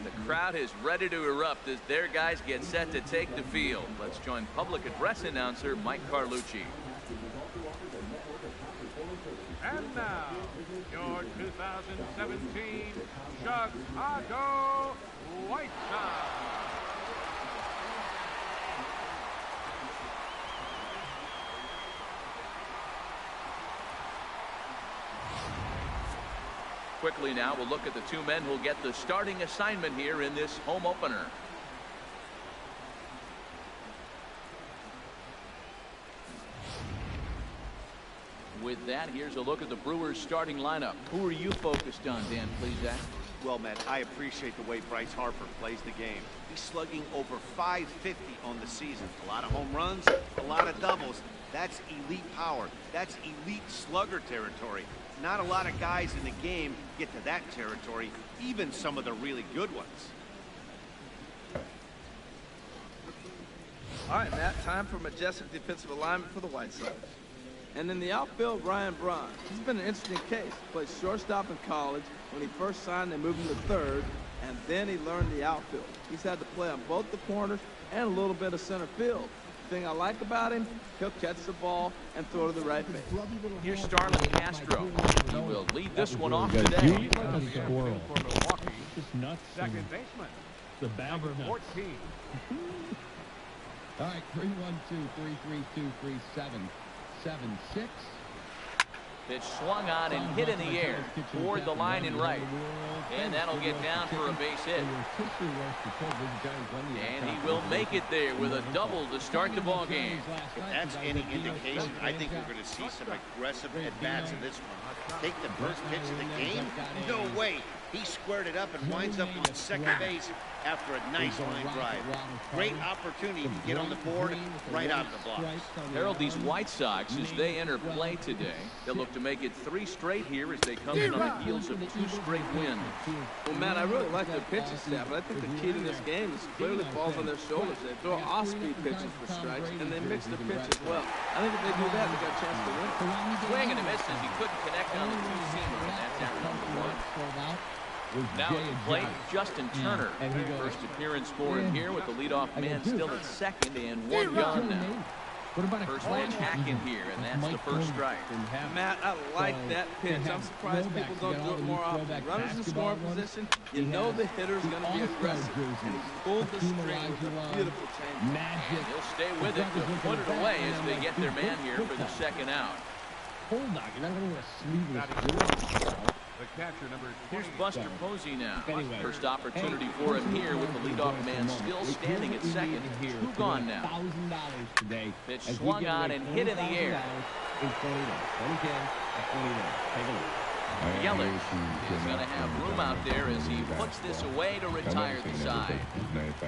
The crowd is ready to erupt as their guys get set to take the field. Let's join public address announcer Mike Carlucci. And now, your 2017 Chicago White Sox. Quickly now, we'll look at the two men who'll get the starting assignment here in this home opener. With that, here's a look at the Brewers starting lineup. Who are you focused on, Dan Plesac? Well, man, I appreciate the way Bryce Harper plays the game. He's slugging over .550 on the season. A lot of home runs, a lot of doubles. That's elite power. That's elite slugger territory. Not a lot of guys in the game get to that territory, even some of the really good ones. All right, Matt, time for majestic defensive alignment for the White Sox. And in the outfield, Ryan Braun. He's been an interesting case. Played shortstop in college. When he first signed, they moved him to third, and then he learned the outfield. He's had to play on both the corners and a little bit of center field. The thing I like about him, he'll catch the ball and throw to the right base. Here's Starlin Castro. He will lead this one off today. Like a squirrel. For Milwaukee, just nuts. second baseman. The bag Number of nuts. 14. All right, 3-1-2-3-3-2-3-7-7-6. Pitch swung on and hit in the air toward the line and right. And that'll get down for a base hit. And he will make it there with a double to start the ball game. If that's any indication, I think we're going to see some aggressive at-bats in this one. Take the first pitch of the game? No way. He squared it up and winds up on second base after a nice line drive. Great opportunity to get on the board right out of the blocks. Herald these White Sox as they enter play today. They'll look to make it 3 straight here as they come in on the heels of 2 straight wins. Well, Matt, I really like their pitching staff, but I think the key to this game is clearly falls on their shoulders. They throw off-speed pitches for strikes, and they mix the pitch as well. I think if they do that, they got a chance to win. Swing and a miss as he couldn't connect on the two-seamer, and that's out number 1. Now at the plate, Justin Turner. First appearance for him here with the leadoff man still at second and 1 gone now. First pitch hacking here, and that's the first strike. Matt, I like that pitch. I'm surprised people don't do it more often. Runners in scoring position, you know the hitter's going to be aggressive. And he's pulled the string with a beautiful change. And he'll stay with it to put it away as they get their man here for the second out. Hold on, you're not going to sleeveless. The catcher, number 20. Here's Buster Posey now. First opportunity for him here with the leadoff man still standing at second. 2 gone now. $1,000 today. Pitch swung on and hit in the air. Yelich is going to have room out there as he puts this away to retire the side.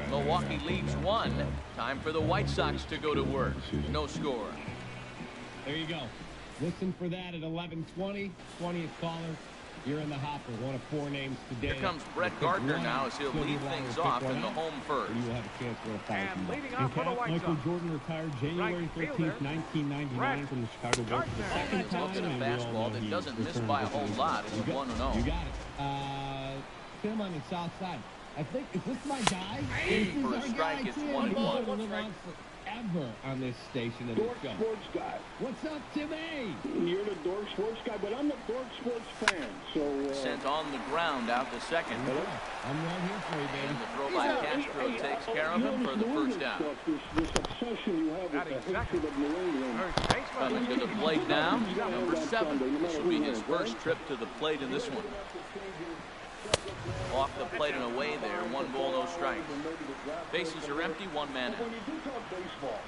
Milwaukee leads 1. Time for the White Sox to go to work. No score. There you go. Listen for that at 11:20. 20th caller. You're in the hopper. One of 4 names today. Here comes Brett Gardner now as he'll lead things off in the home first. You will have a chance for And leading off for the White Michael Sox. Jordan retired January 13th, 1999 from the Chicago Bulls for the second time. Look at a fastball that doesn't miss by a whole lot. It's 1-0. You got it. Tim on the south side. I think, is this my guy? For a strike, it's 1-1. Ever on this station of the Dork show. Sports Guy. What's up, Tim A? You're the Dork Sports Guy, but I'm the Dork Sports fan. So Sent on the ground out to second. I'm right here for you, baby. And the throw by Castro takes care of him for the first out. This obsession you have with the hatred of New England. First baseman. Coming to the plate now, number 7. This will be his first trip to the plate in this one. Off the plate and away there, 1 ball, no strikes. Bases are empty, 1 man out. When you do talk baseball,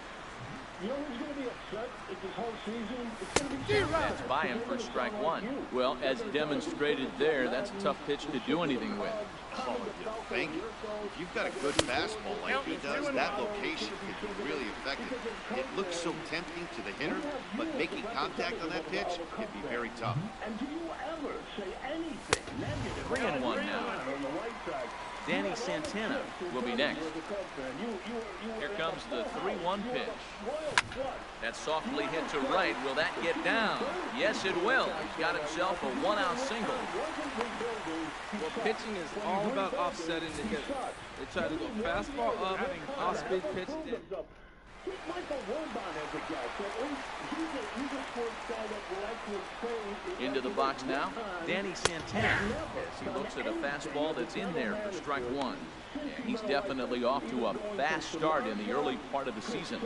you know who's going to be upset if this whole season? It's going to be That's by him for strike 1. Well, as demonstrated there, that's a tough pitch to do anything with. caller, Bill. Thank you. If you've got a good fastball like he does, that location can be really effective. It looks so tempting to the hitter, but making contact on that pitch can be very tough. And do you ever say anything negative? 3-1 now. Danny Santana will be next. Here comes the 3-1 pitch. That's softly hit to right. Will that get down? Yes, it will. He's got himself a one-out single. Well, pitching is all about offsetting the hitter. They try to go fastball up, off-speed pitch down. Into the box now, Danny Santana, as he looks at a fastball that's in there for strike one. And he's definitely off to a fast start in the early part of the season.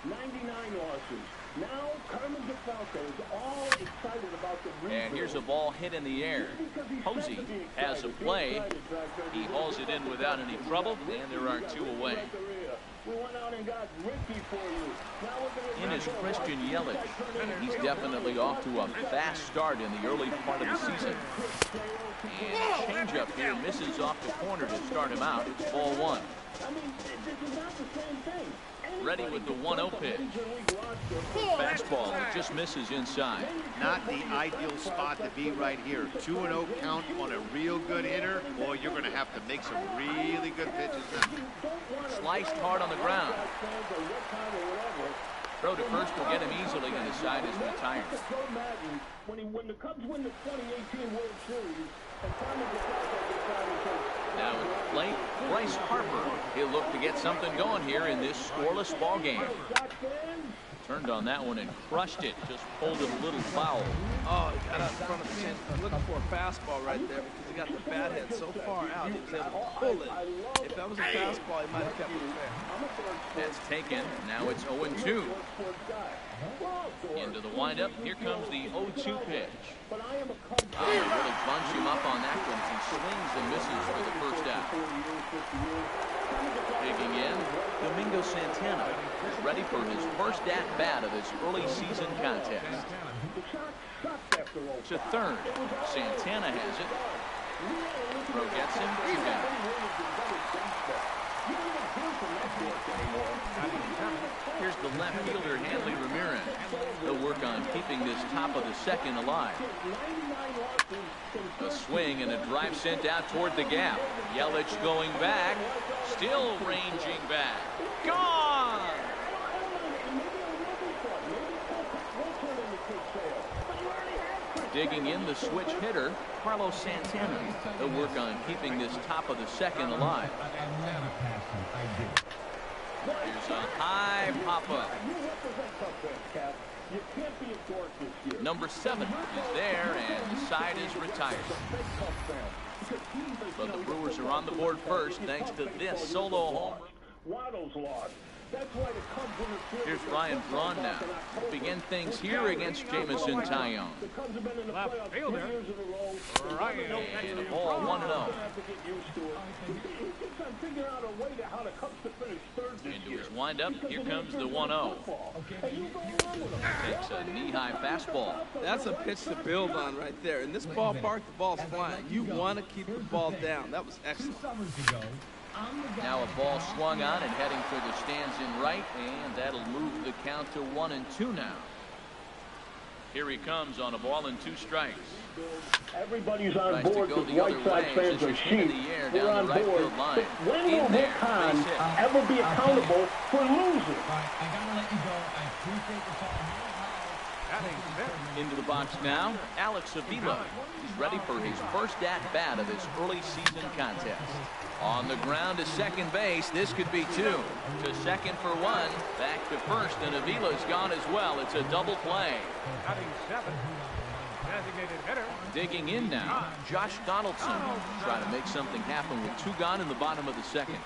99 losses. Now, Carmen DeFalco is all excited about the rebuild. And here's a ball hit in the air. Posey has a play. He hauls it in without any trouble, and there are two away. We went out and got Ricky for you. Now In is Christian Yelich. He's definitely off to a fast start in the early part of the season. And changeup here misses off the corner to start him out. It's ball one. I mean, this is not the same thing. Ready with the 1-0 pitch. Fastball that just misses inside. Not the ideal spot to be right here. 2-0 count on a real good hitter. Boy, you're going to have to make some really good pitches now. Sliced hard on the ground. Throw to first will get him easily, and the side is retired. When the Cubs win the 2018 World Series, Now at the plate, Bryce Harper. He'll look to get something going here in this scoreless ball game. Turned on that one and crushed it. Just pulled it a little foul. Oh, he got out in front of the change. He's looking for a fastball right there because he got the bat head so far out. He was able to pull it. If that was a fastball, he might have kept it fair. That's taken. Now it's 0-2. Into the windup. Here comes the 0-2 pitch. Oh, really bunch him up on that one. He swings and misses for the first out. Digging in, Domingo Santana is ready for his first at-bat of this early season contest. To third, Santana has it. Throw gets him, 2 down. Here's the left fielder, Hanley Ramirez. He'll work on keeping this top of the second alive. A swing and a drive sent out toward the gap. Yelich going back, still ranging back. Gone! Digging in the switch hitter, Carlos Santana. He'll work on keeping this top of the second alive. Here's a high pop-up. Number 7 is there, and the side is retired. But the Brewers are on the board first thanks to this solo home run. Here's Ryan Braun now. Begin things here against Jameson Taillon. Left fielder. Ryan. And a ball 1-0. Into his windup. Here comes the 1-0. Takes a knee-high fastball. That's a pitch to build on right there. In this ballpark, the ball's flying. You want to keep the ball down. That was excellent. Now a ball swung on and heading for the stands in right, and that'll move the count to 1-2 now. Here he comes on a ball and 2 strikes. Everybody's on board with White Sox fans are sheep. We're on board. But when will Rick Hahn ever be accountable for losing? I gotta let you go. I appreciate the call. Into the box now, Alex Avila. He's ready for his first at-bat of this early season contest. On the ground to second base, this could be 2. To second for 1, back to first, and Avila's gone as well. It's a double play. Batting 7. Designated hitter. Digging in now, Josh Donaldson. Trying to make something happen with 2 gone in the bottom of the second.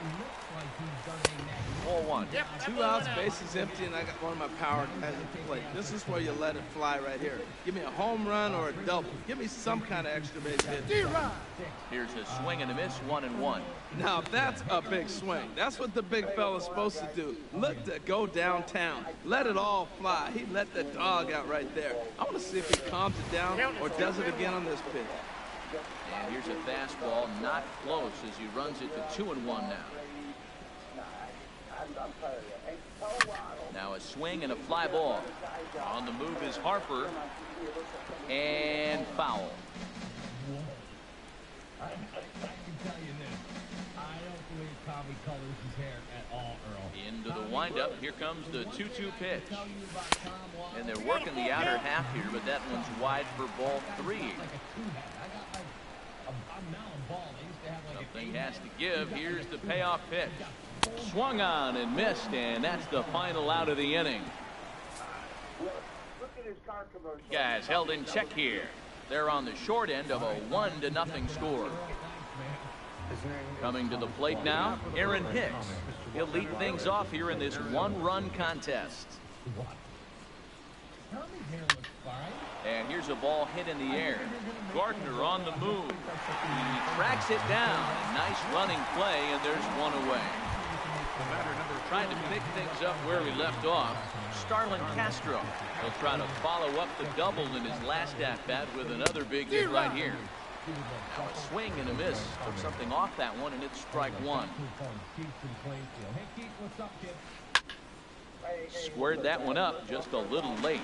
Ball 1. 2 outs, bases empty, and I got one of my power guys at the plate. This is where you let it fly right here. Give me a home run or a double. Give me some kind of extra base hit. Here's a swing and a miss, 1-1. Now that's a big swing. That's what the big fella's supposed to do. Look to go downtown. Let it all fly. He let the dog out right there. I want to see if he calms it down or does it again on this pitch. And here's a fastball, not close, as he runs it to 2-1 now. Now a swing and a fly ball. On the move is Harper. And foul. I can tell you this. I don't believe Tommy colors his hair at all, Earl. Into the windup. Here comes the 2-2 pitch. And they're working the outer half here, but that one's wide for ball 3. Something has to give. Here's the payoff pitch. Swung on and missed, and that's the final out of the inning. Guys held in check here. They're on the short end of a 1-0 score. Coming to the plate now, Aaron Hicks. He'll lead things off here in this one-run contest. And here's a ball hit in the air. Gardner on the move. He tracks it down. A nice running play, and there's one away. Trying to pick things up where he left off, Starlin Castro. He'll try to follow up the double in his last at-bat with another big hit right here. Now a swing and a miss. Took something off that one, and it's strike one. Squared that one up just a little late.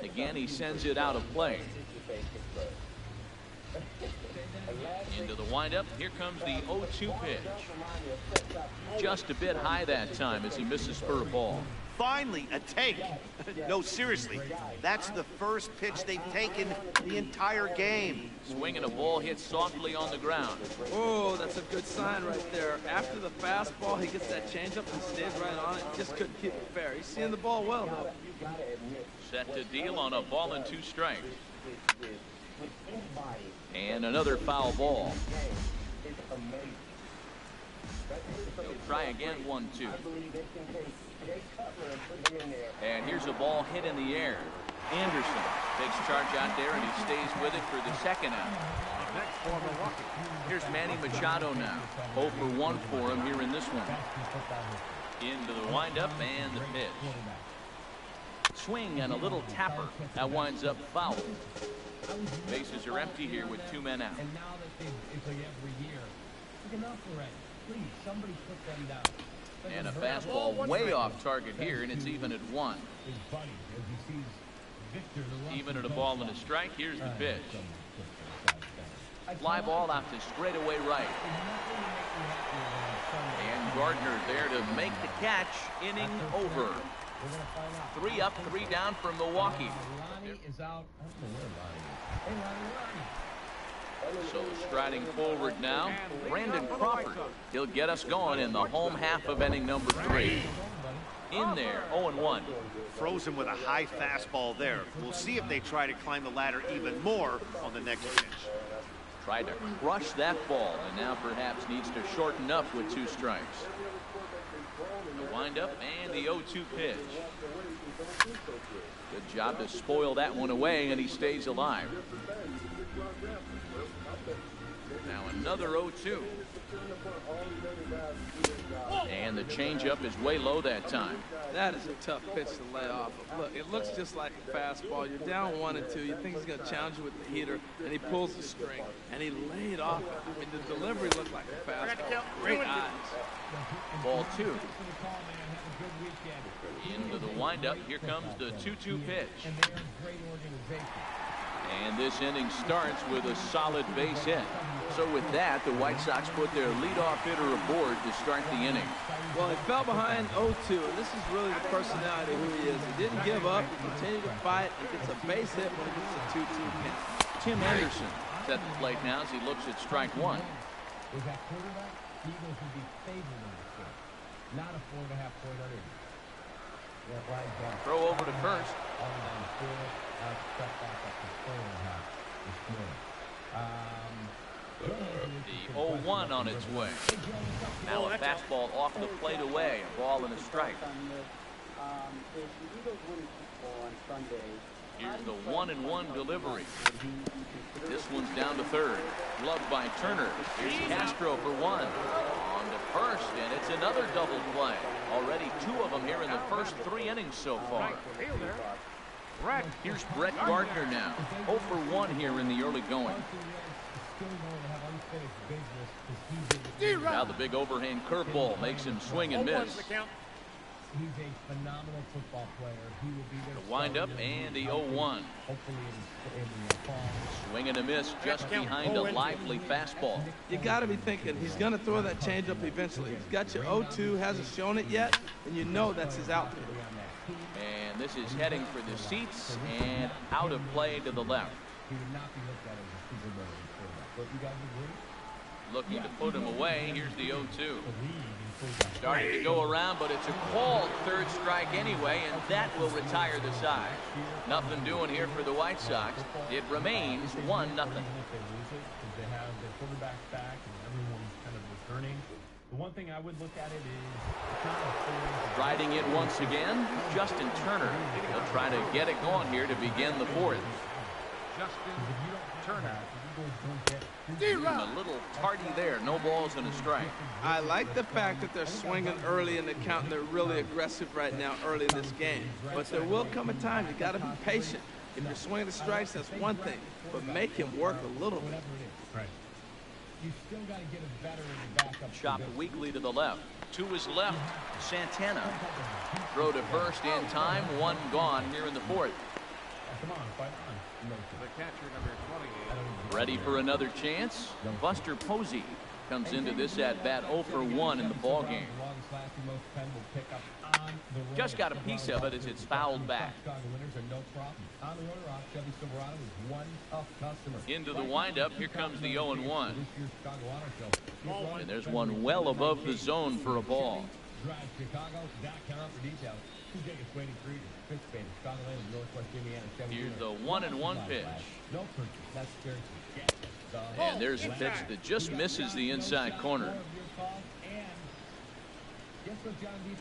Again, he sends it out of play. Into the windup. Here comes the 0-2 pitch. Just a bit high that time as he misses for a ball. Finally, a take. No, seriously, that's the first pitch they've taken the entire game. Swinging a ball hit softly on the ground. Oh, that's a good sign right there. After the fastball, he gets that changeup and stays right on it. Just couldn't keep it fair. He's seeing the ball well, though. Set to deal on a ball and 2 strikes. And another foul ball. He'll try again, 1-2. And here's a ball hit in the air. Anderson takes charge out there, and he stays with it for the second out. Next for Milwaukee. Here's Manny Machado now. 0 for 1 for him here in this one. Into the windup and the pitch. Swing and a little tapper. That winds up foul. Bases are empty here with 2 men out. And now that it's like every year, look enough already. Please, somebody put them down. And a fastball way off target here, and it's even at 1. Even at a ball and a strike. Here's the pitch. Fly ball out to straightaway right. And Gardner there to make the catch. Inning over. 3 up, 3 down for Milwaukee. So striding forward now, Brandon Crawford. He'll get us going in the home half of inning number 3. In there, 0-1. Frozen with a high fastball there. We'll see if they try to climb the ladder even more on the next pitch. Tried to crush that ball, and now perhaps needs to shorten up with 2 strikes. The windup and the 0-2 pitch. Good job to spoil that one away, and he stays alive. Now another 0-2. And the changeup is way low that time. That is a tough pitch to lay off. Look, it looks just like a fastball. You're down 1-2. You think he's going to challenge you with the heater, and he pulls the string, and he laid off. I mean, the delivery looked like a fastball. Great eyes. Ball 2. Into the windup. Here comes the 2-2 pitch. And this inning starts with a solid base hit. So with that, the White Sox put their leadoff hitter aboard to start the inning. Well, he fell behind 0-2, and this is really the personality of who he is. He didn't give up. He continued to fight. He gets a base hit when he gets a 2-2 count. Tim Anderson is at the plate now as he looks at strike 1. With that quarterback, Eagles would be favored in this game. Not a 4.5-point underdog. Throw over to first. The 0-1 on its way. Now a fastball off the plate away. A ball and a strike. Here's the 1-1 delivery. This one's down to third. Gloved by Turner. Here's Castro for 1. On to first, and it's another double play. Already 2 of them here in the first 3 innings so far. Here's Brett Gardner now. 0 for 1 here in the early going. Now the big overhand curveball makes him swing and miss. He's a phenomenal football player. He will be there. The windup and the 0-1. Swing and a miss just behind a lively fastball. You got to be thinking he's going to throw that changeup eventually. He's got your 0-2, hasn't shown it yet, and you know that's his outfield. And this is heading for the seats and out of play to the left. He would not be looked at as a Super Bowl quarterback. But you guys agree? Looking to put him away. Here's the 0-2. Starting to go around, but it's a called third strike anyway, and that will retire the side. Nothing doing here for the White Sox. It remains 1-0. They have their quarterbacks back, and everyone's kind of returning. The one thing I would look at it is riding in once again, Justin Turner. He'll try to get it going here to begin the 4th. Justin Turner. A little tardy there. No balls and a strike. I like the fact that they're swinging early in the count and they're really aggressive right now early in this game. But there will come a time you got to be patient. If you're swinging the strikes, that's one thing. But make him work a little bit. Right. You still got to get it better in the backup. Chop weakly to the left. To his left, Santana. Throw to first in time. 1 gone here in the 4th. Come on, fight on. The catcher, number 28. Ready for another chance? Buster Posey comes into this at-bat 0 for 1 in the ballgame. Just got a piece of it as it's fouled back. Into the windup, here comes the 0-1. And there's one well above the zone for a ball. Here's the 1-1 pitch. And there's a pitch that just misses the inside corner.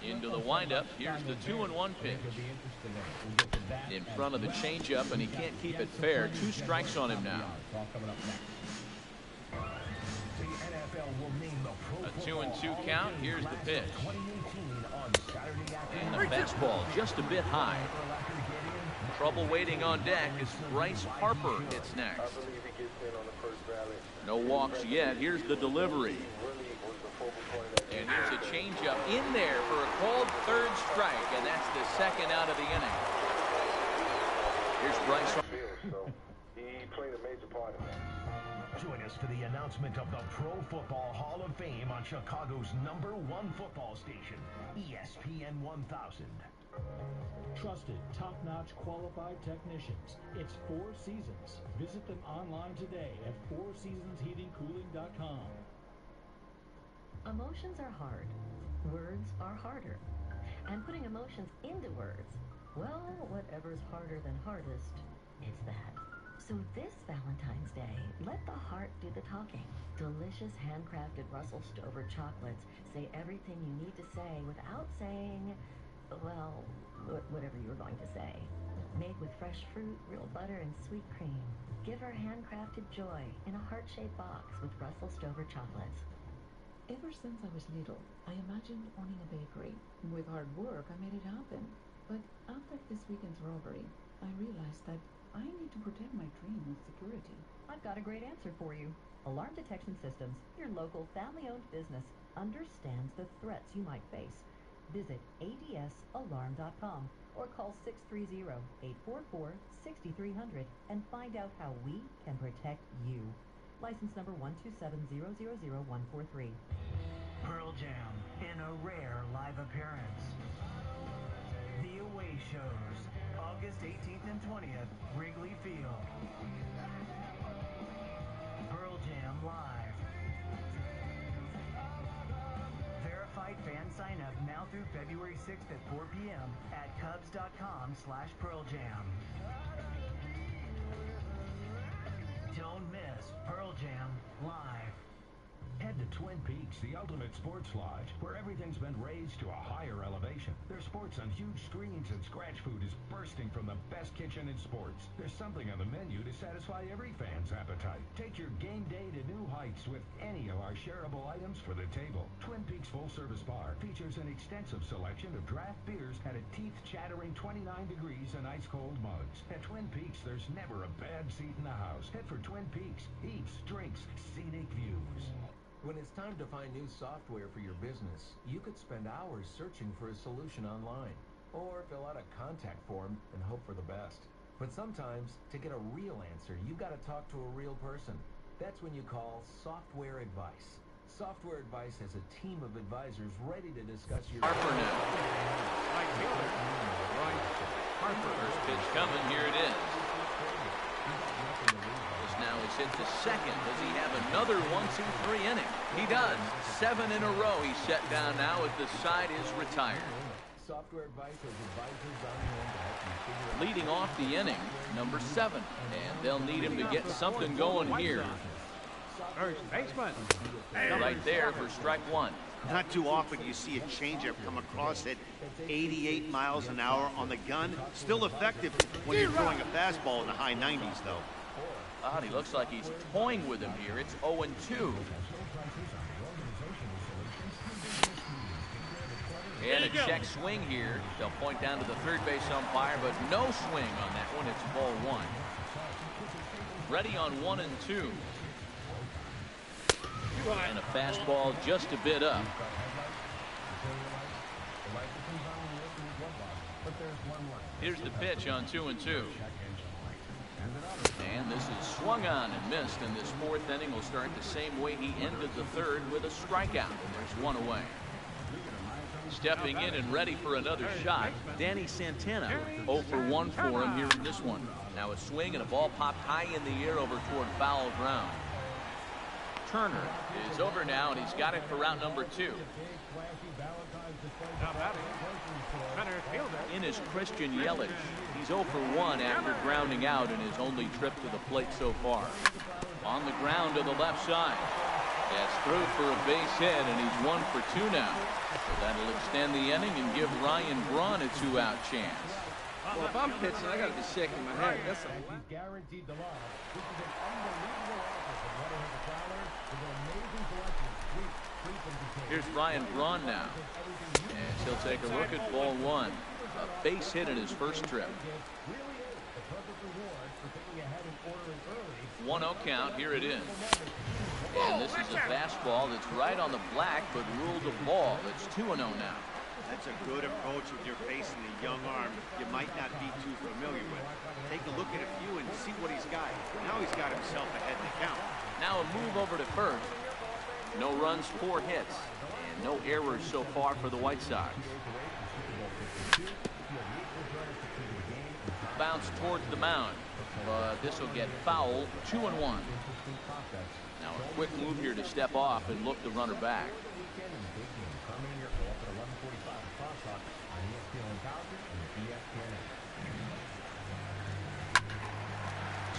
Into the windup. Here's the 2-1 pitch. In front of the changeup, and he can't keep it fair. 2 strikes on him now. A 2-2 count. Here's the pitch. And the fastball just a bit high. Trouble waiting on deck as Bryce Harper hits next. No walks yet. Here's the delivery. And here's a changeup in there for a called third strike, and that's the 2nd out of the inning. Here's Bryce Harper. He played a major part in that. Join us for the announcement of the Pro Football Hall of Fame on Chicago's #1 football station, ESPN 1000. Trusted, top-notch, qualified technicians. It's 4 Seasons. Visit them online today at fourseasonsheatingcooling.com. Emotions are hard. Words are harder. And putting emotions into words, well, whatever's harder than hardest, it's that. So this Valentine's Day, let the heart do the talking. Delicious handcrafted Russell Stover chocolates say everything you need to say without saying, well, whatever you were going to say. Made with fresh fruit, real butter, and sweet cream. Give her handcrafted joy in a heart-shaped box with Russell Stover chocolates. Ever since I was little, I imagined owning a bakery. With hard work, I made it happen. But after this weekend's robbery, I realized that I need to protect my dream with security. I've got a great answer for you. Alarm Detection Systems, your local family-owned business, understands the threats you might face. Visit adsalarm.com or call 630-844-6300 and find out how we can protect you. License number 127000143. Pearl Jam in a rare live appearance. The Away Shows, August 18th and 20th, Wrigley Field. Pearl Jam live. Verified fan sign up now through February 6th at 4 p.m. at cubs.com/PearlJam. Don't miss Pearl Jam live. Head to Twin Peaks Peaks, the ultimate sports lodge, where everything's been raised to a higher elevation. Their sports on huge screens and scratch food is bursting from the best kitchen in sports. There's something on the menu to satisfy every fan's appetite. Take your game day to new heights with any of our shareable items for the table. Twin Peaks full-service bar features an extensive selection of draft beers at a teeth-chattering 29 degrees and ice-cold mugs. At Twin Peaks, there's never a bad seat in the house. Head for Twin Peaks. Eats, drinks, scenic views. When it's time to find new software for your business, you could spend hours searching for a solution online, or fill out a contact form and hope for the best. But sometimes, to get a real answer, you've got to talk to a real person. That's when you call Software Advice. Software Advice has a team of advisors ready to discuss your... Harper now. Harper, first pitch coming, here it is. This now is hit to second. Does he have another 1-2-3 inning? He does. 7 in a row he's set down now as the side is retired. Software Advice has advisors on hand to help you figure out... Leading off the inning, number 7. And they'll need him to get something going here. First baseman. Right there for strike 1. Not too often you see a changeup come across at 88 miles an hour on the gun. Still effective when you're throwing a fastball in the high 90s, though. Oh, he looks like he's toying with him here. It's 0-2. And a check swing here. They'll point down to the third base umpire, but no swing on that one. It's ball 1. Ready on 1-2. And a fastball just a bit up. Here's the pitch on 2-2. And this is swung on and missed, and this fourth inning will start the same way he ended the third, with a strikeout. There's one away. Stepping in and ready for another shot, Danny Santana. 0 for 1 for him here in this one. Now a swing and a ball popped high in the air over toward foul ground. Turner is over now, and he's got it for route number 2. In is Christian Yelich. He's 0 for 1 after grounding out in his only trip to the plate so far. On the ground to the left side. That's through for a base hit, and he's 1 for 2 now. So that'll extend the inning and give Ryan Braun a 2-out chance. Well, if I'm pitching, I got to be shaking my head. That's He's guaranteed the loss. This is an unbelievable offer from Leatherhead Prowler with an amazing selection of sweet and Here's Ryan Braun now. And he'll take a look at ball 1. A base hit in his first trip. 1-0 count. Here it is. And this is a fastball that's right on the black, but ruled a ball. It's 2-0 now. That's a good approach with your facing the young arm you might not be too familiar with. Take a look at a few and see what he's got. Now he's got himself ahead in the count. Now a move over to first. No runs, 4 hits, and no errors so far for the White Sox. Bounce towards the mound, but this will get foul. 2-1. Now a quick move here to step off and look the runner back.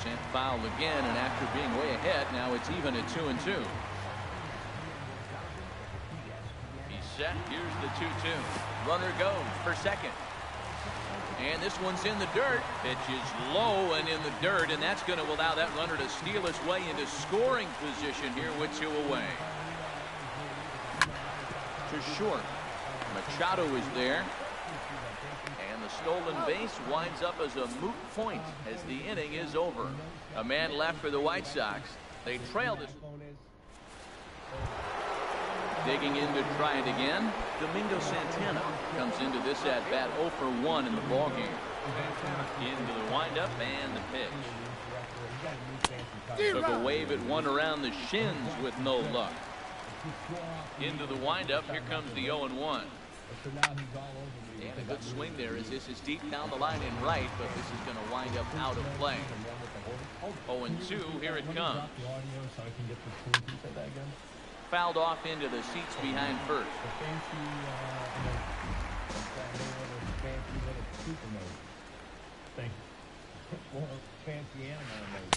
Sent foul again, and after being way ahead, now it's even at 2-2. He's set. Here's the 2-2. Runner goes for second. And this one's in the dirt. Pitch is low and in the dirt, and that's going to allow that runner to steal his way into scoring position here with 2 away. To short. Machado is there. And the stolen base winds up as a moot point as the inning is over. A man left for the White Sox. They trail this. Digging in to try it again. Domingo Santana comes into this at bat 0 for 1 in the ballgame. Into the windup and the pitch. Took a wave at one around the shins with no luck. Into the windup. Here comes the 0-1. And a good swing there as this is deep down the line and right, but this is going to wind up out of play. 0-2. Here it comes. Fouled off into the seats behind first.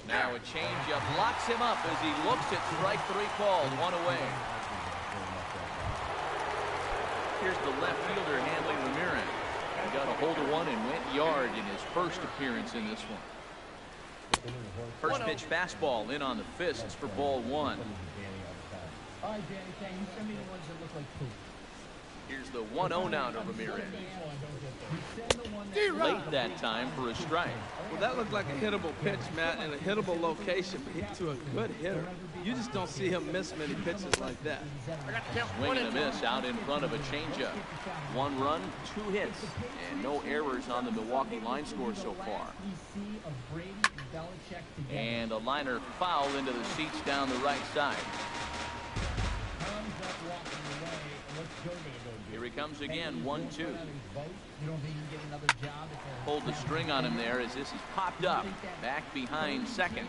Now a changeup locks him up as he looks at strike 3 called. 1 away. Here's the left fielder, Hanley Ramirez. He got a hold of one and went yard in his first appearance in this one. First pitch fastball in on the fists for ball one. All right, Danny, can you send me the ones that look like poop? Here's the 1-0 now to Ramirez. Late that time for a strike. Well, that looked like a hittable pitch, Matt, in a hittable location, but hit to a good hitter. You just don't see him miss many pitches like that. Swing and a miss out in front of a changeup. 1 run, 2 hits, and no errors on the Milwaukee line score so far. And a liner foul into the seats down the right side. Here he comes again, 1-2. Hold the string on him there as this is popped up. Back behind second.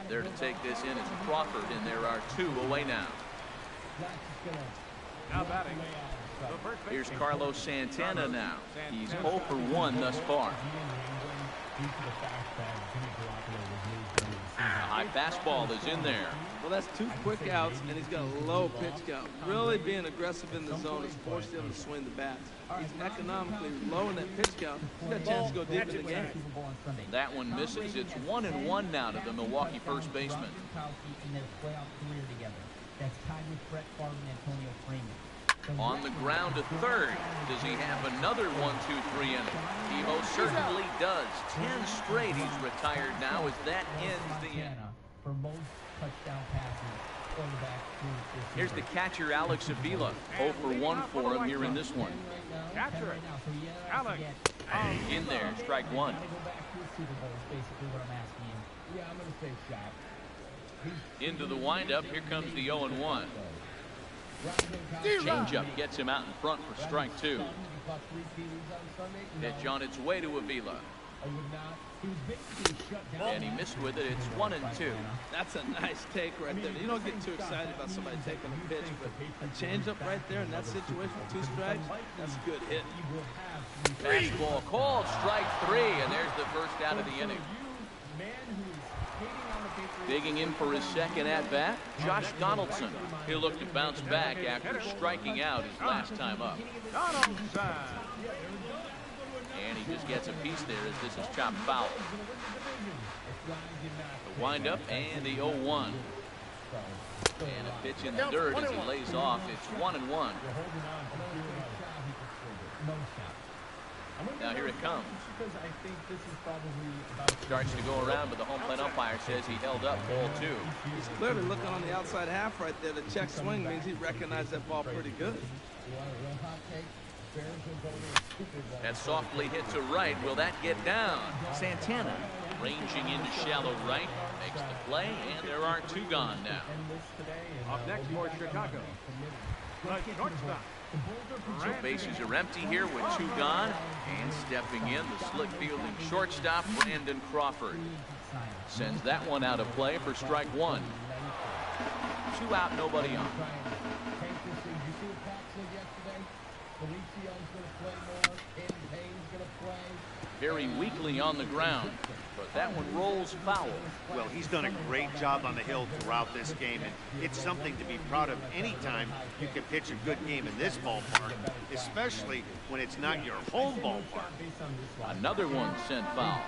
There to take this in is Crawford, and there are 2 away now. Now batting. Here's Carlos Santana now. He's 0 for 1 thus far. A high fastball is in there. Well, that's 2 quick outs, and he's got a low pitch count. Really being aggressive in the zone has forced him to swing the bat. He's economically low in that pitch count. He's got a chance to go deep in the game. That one misses. It's 1-1 now to the Milwaukee first baseman. On the ground to third. Does he have another 1-2-3 inning? He most certainly does. 10 straight he's retired now as that ends the inning. For most touchdown passes, quarterback to Here's the catcher, Alex Avila. 0 for 1 for him here in this one. Capture it. Alex. In there, strike 1. Yeah, I'm going to say shot. Into the windup. Here comes the 0-1. Changeup gets him out in front for strike 2. Pitch on its way to Avila. And he missed with it. It's 1-2. That's a nice take right there. You don't get too excited about somebody taking a pitch, but a changeup right there in that situation with 2 strikes, that's a good hit. Fastball called, strike 3, and there's the first out of the inning. Digging in for his second at-bat, Josh Donaldson. He'll look to bounce back after striking out his last time up. And he just gets a piece there as this is chopped foul. The windup and the 0-1. And a pitch in the dirt as he lays off. It's 1-1. Now here it comes. Starts to go around, but the home plate umpire says he held up ball 2. He's clearly looking on the outside half right there. The check swing means he recognized that ball pretty good. That softly hit to right. Will that get down? Santana ranging into shallow right. Makes the play, and there are 2 gone now. Up next for Chicago. Shortstop. So bases are empty here with 2 gone. And stepping in, the slick fielding shortstop, Brandon Crawford. Sends that one out of play for strike 1. 2 out, nobody on. Very weakly on the ground, but that one rolls foul. Well, he's done a great job on the hill throughout this game, and it's something to be proud of anytime you can pitch a good game in this ballpark, especially when it's not your home ballpark. Another one sent foul.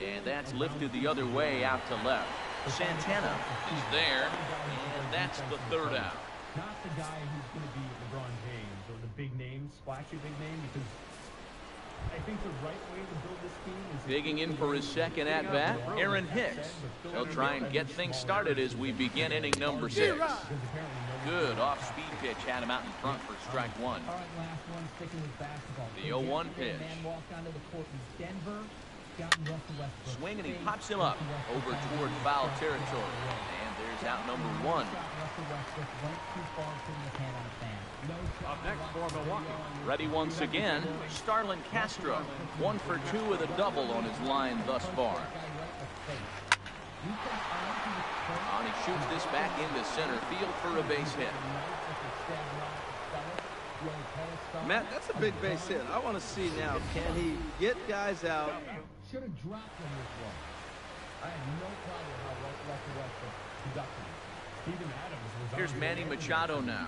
And that's lifted the other way out to left. Santana is there, and that's the 3rd out. Not the guy who's going to be LeBron James or the big name, splashy big name, because I think the right way to build this team is... Digging in for his second at-bat, Aaron Hicks. He'll try and get things started as we begin inning number 6. Good off-speed pitch had him out in front for strike 1. The 0-1 pitch. Swing, and he pops him up over toward foul territory. And there's out number 1. Up next for Milwaukee. Ready once again, Starlin Castro. 1 for 2 with a double on his line thus far. And he shoots this back into center field for a base hit. Matt, that's a big base hit. I want to see now, can he get guys out? Should have dropped him this one. I had no problem how Russell Westbrook conducted it. Steven Adams was Here's Manny Machado now.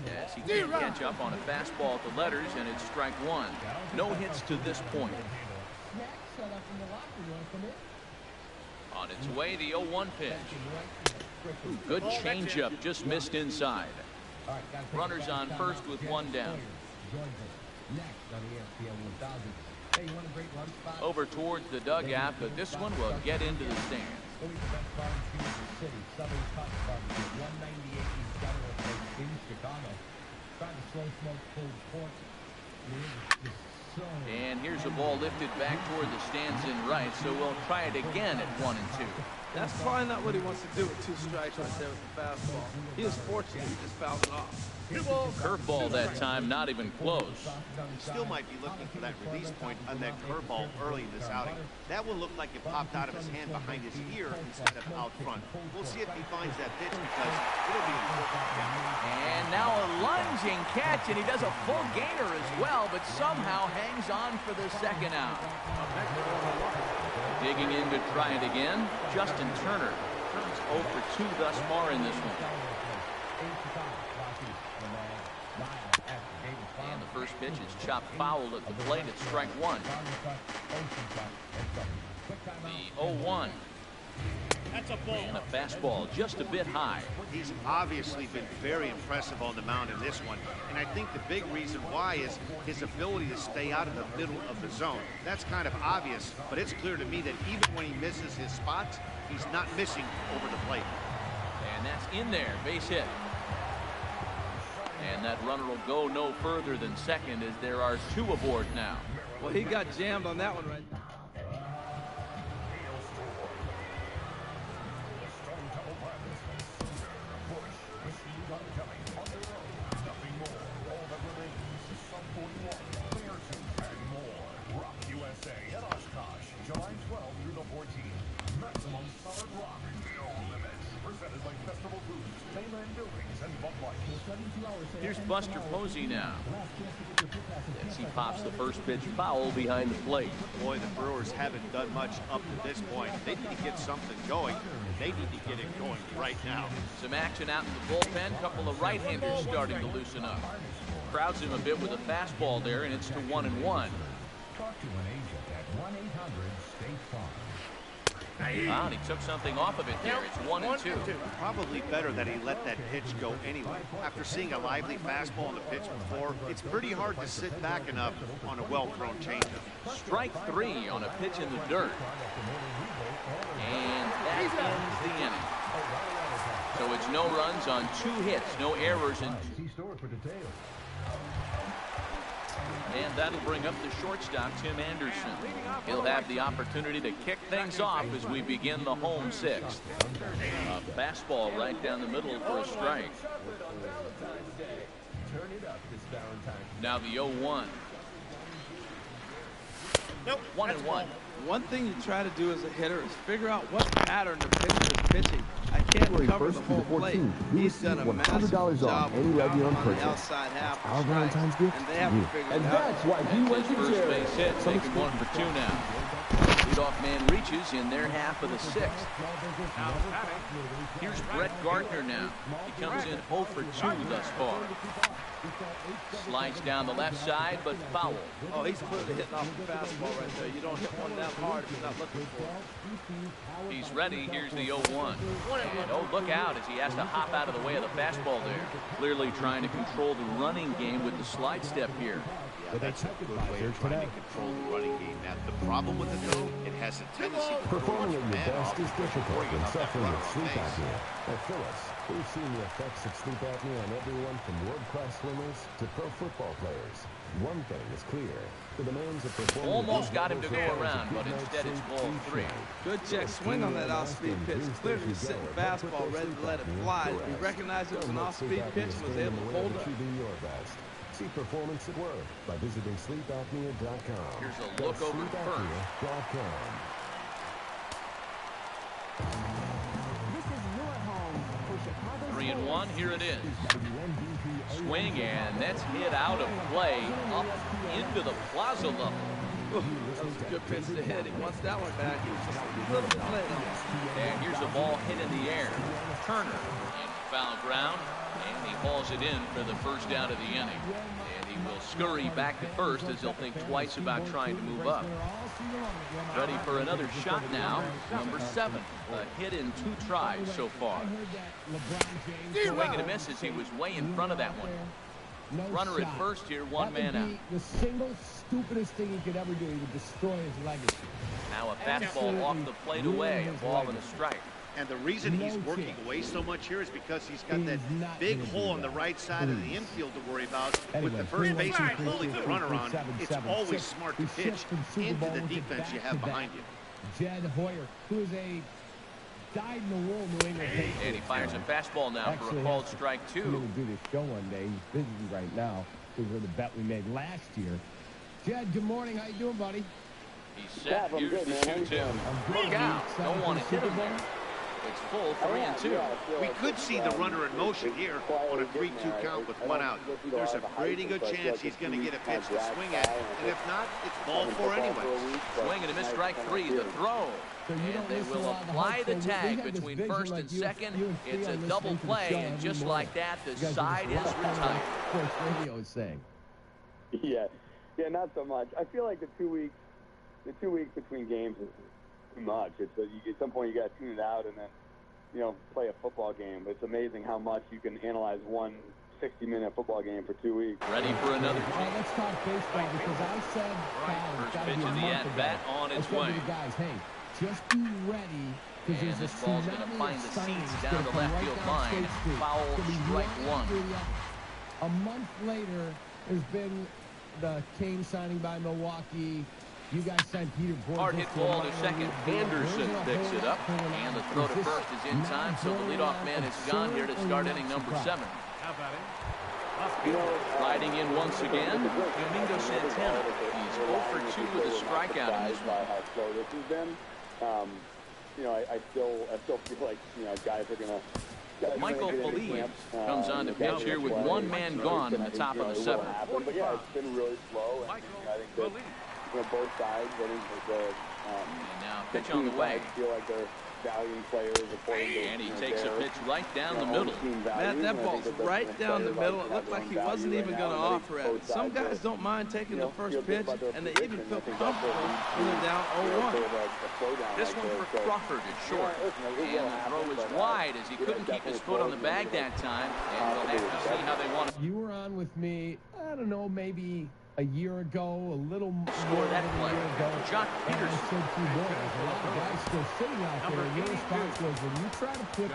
Yes, he can't catch up on a fastball at the letters, and it's strike one. No hits to this point. On its way, the 0-1 pitch. Good changeup, just missed inside. Runners on first with one down. Over towards the dugout, but this one will get into the stands. And here's a ball lifted back toward the stands in right, so we'll try it again at 1 and 2. That's probably not what he wants to do with 2 strikes right there with the fastball. He was fortunate he just fouled it off. Curveball that time, not even close. Still might be looking for that release point on that curveball early in this outing. That one looked like it popped out of his hand behind his ear instead of out front. We'll see if he finds that pitch because it'll be important. And now a lunging catch, and he does a full gainer as well, but somehow hangs on for the second out. Digging in to try it again, Justin Turner. He's 0 for 2 thus far in this one. And the first pitch is chopped foul at the plate at strike one. The 0-1. That's a ball. And a fastball just a bit high. He's obviously been very impressive on the mound in this one, and I think the big reason why is his ability to stay out of the middle of the zone. That's kind of obvious, but it's clear to me that even when he misses his spots, he's not missing over the plate. And that's in there, base hit. And that runner will go no further than second as there are 2 aboard now. Well, he got jammed on that one right now. Here's Buster Posey now. As he pops the first pitch foul behind the plate. Boy, the Brewers haven't done much up to this point. They need to get something going. They need to get it going right now. Some action out in the bullpen. Couple of right-handers starting to loosen up. Crowds him a bit with a fastball there, and it's to 1 and 1. Talk to an agent at 1-800-STATE-FARM. And he took something off of it there. It's 1 and 2. Probably better that he let that pitch go anyway. After seeing a lively fastball on the pitch before, it's pretty hard to sit back enough on a well-thrown changeup. Strike 3 on a pitch in the dirt. And that ends the inning. So it's no runs on 2 hits, no errors, and that'll bring up the shortstop, Tim Anderson. He'll have the opportunity to kick things off as we begin the home 6th. A fastball right down the middle for a strike. Now the 0-1. Nope. 1 and 1. One thing you try to do as a hitter is figure out what pattern the pitcher is pitching. I can't cover the whole plate. He's done a massive job on the outside half. Our Valentine's gift, and they have to figure it out. That's why he went to First base hit, making 1 for 2 now. Leadoff man reaches in their half of the 6th. Here's Brett Gardner now. He comes in 0 for 2 thus far. Slides down the left side, but foul. Oh, he's clearly hitting off the fastball right there. You don't hit one that hard if you're not looking for it. He's ready. Here's the 0-1. And oh, look out as he has to hop out of the way of the fastball there. Clearly trying to control the running game with the slide step here. Yeah, that's a good way of trying to control the running game. Now, the problem with it, though, it has a tendency to performing at your best is difficult when suffering with sleep face. apnea. At Phyllis, we've seen the effects of sleep apnea on everyone from world-class swimmers to pro football players. One thing is clear. The demands of performance almost got him to go around, but instead it's ball 3. Good check swing on that off-speed pitch. Clearly sitting fastball ready to let it fly. He recognized it was an off-speed pitch and was able to hold it. See performance at work by visiting sleepapnea.com. Here's a look over first. 3 and 1. Here it is. Swing, and that's hit out of play up into the plaza level. That was a good pitch to hit. He wants that one back. He was just a little bit late on it. And here's a ball hit in the air. Turner in foul ground, and he hauls it in for the first out of the inning. And he will scurry back to first as he'll think twice about trying to move up. Ready for another shot now. Number 7. A hit in 2 tries so far. Swing and a miss as he was way in front of that one. Runner at first here, one man out. The single stupidest thing he could ever do. He would destroy his legacy. Now a fastball off the plate away, a ball and a strike. And the reason he's working away so much here is because he's got that big hole on the right side of the infield to worry about. With the first baseman pulling the runner on, it's always smart to pitch into the defense you have behind you. Jed Hoyer, who is a dyed-in-the-wool New England Patriot. And he fires a fastball now for a called strike 2. He's going to do this show one day. He's busy right now because of the bet we made last year. Jed, good morning. How you doing, buddy? He's set. Here's the 2-2. Look out. Don't want to hit him there. It's full, 3-2. We could see the runner in motion here on a 3-2 count with 1 out. There's a pretty good chance he's going to get a pitch to swing at, and if not, it's ball 4 anyway. Swing and a miss, strike 3. The throw. And they will apply the tag between first and second. It's a double play, and just like that, the side is retired. Sports radio is saying. Yeah, not so much. I feel like the 2 weeks between games is too much. It's at some point you got to tune it out and then, play a football game. It's amazing how much you can analyze one 60-minute football game for 2 weeks. Ready for another change. Let's talk baseball because I said first pitch of the at-bat on its way. Guys, hey, just be ready. And this ball's going to find the seats down the left field line. Foul, strike 1. A month later, there's been the Kane signing by Milwaukee. You guys signed Peter Boyd. Hard hit ball to second. Anderson picks it up. And the throw to first is in time, so the leadoff man is gone here to start inning number 7. How about it? Riding in once again, Domingo Santana. He's 0 for 2 with a strikeout in this one. How slow this has been. I still feel like guys are gonna. Michael Feliz comes on to pitch here with one man gone in the top of the 7th. But yeah, it's been really slow. And I think that both sides. I think that and now pitch on the way. Feel like they're valuing players according to. And he takes a pitch right down the middle. Matt, that ball's right down the middle. It looked like he wasn't even going to offer it. Some guys don't mind taking the first pitch, and they even feel comfortable when they're down 0-1. This one for Crawford is short. And the throw is wide as he couldn't keep his foot on the bag that time. And we'll have to see how they want to. You were on with me, I don't know, maybe a year ago, a little more that play. Jock Peterson. I said to you, boys, a lot of guys still sitting out there. Your response was, when you try to put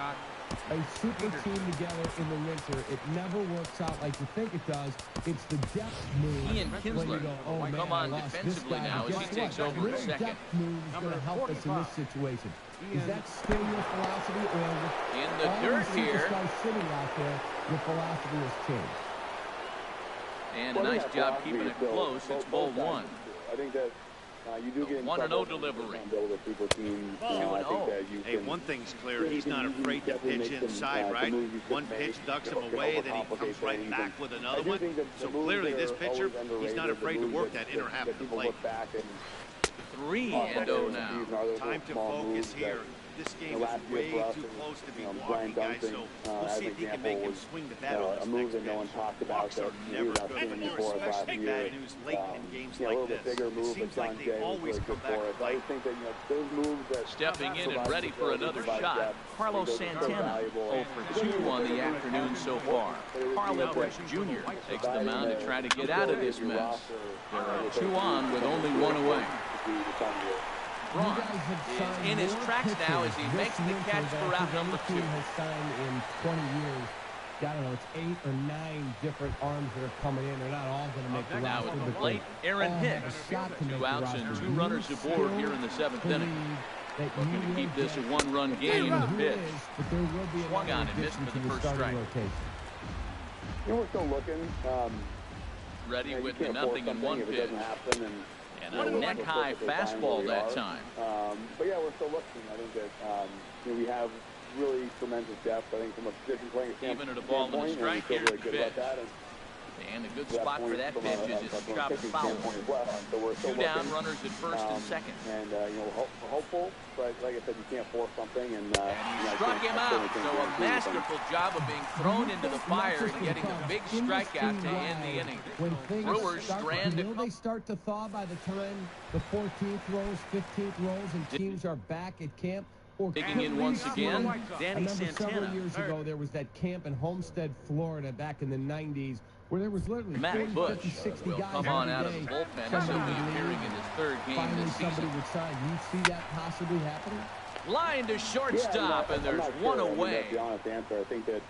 a super team together in the winter, it never works out like you think it does. It's the depth move. Ian Kinsler come on defensively now as he takes over at second. Depth move is going to help us in this situation. Is that still your philosophy, or in the dirt here? Sitting out there, your philosophy has changed? And a nice job keeping it close. It's ball 1. I think that you do get 1-0 delivery. 2-0. Hey, one thing's clear. He's not afraid to pitch inside, right? One pitch ducks him away, then he comes right back with another one. So clearly this pitcher, he's not afraid to work that inner half of the plate. 3-0 now. Time to focus here. This game is way too close to be walking, guys, so we'll see if he can make him swing the bat on this next pitch. Walks are never good, but they're especially bad news late in games like this. It seems like they always come back to fight. Stepping in and ready for another shot, Carlos Santana, 0 for 2 on the afternoon so far. Carl Edwards Jr. takes the mound to try to get out of this mess. There are 2 on with only 1 away. Braun is in his tracks now as he makes the catch for out number 2. Has signed in 20 years. I don't know, it's 8 or 9 different arms that are coming in. They're not all going to make the roster. Now with the late Aaron Hicks, 2 outs and 2 runners aboard here in the 7th inning. Looking to keep this a 1-run game. Pitch swung on and missed for the first strike. We're still looking. Ready with the 0-1 pitch. And a neck-high fastball that time. But yeah, we're still looking. I think that we have really tremendous depth. I think from a position playing standpoint, even at a ball and a strike here. Really good about that. And a good spot for that pitch is just to chop it foul. Two down, runners at first and second. And, hopeful, but like I said, you can't force something. And he struck him out. So a masterful job of being thrown into the fire and getting a big strikeout to end the inning. Brewers stranded. They start to thaw by the time the 14th rolls, 15th rolls, and teams are back at camp. Digging in once again, Danny Santana. Several years ago, there was that camp in Homestead, Florida, back in the 90s, where there was literally Matt 40, 50, 60 will guys come on out of the bullpen. He'll be appearing in his third game this season. Somebody would sign. You see that possibly happening? Line to shortstop, and there's one away. That's the honest answer. I think that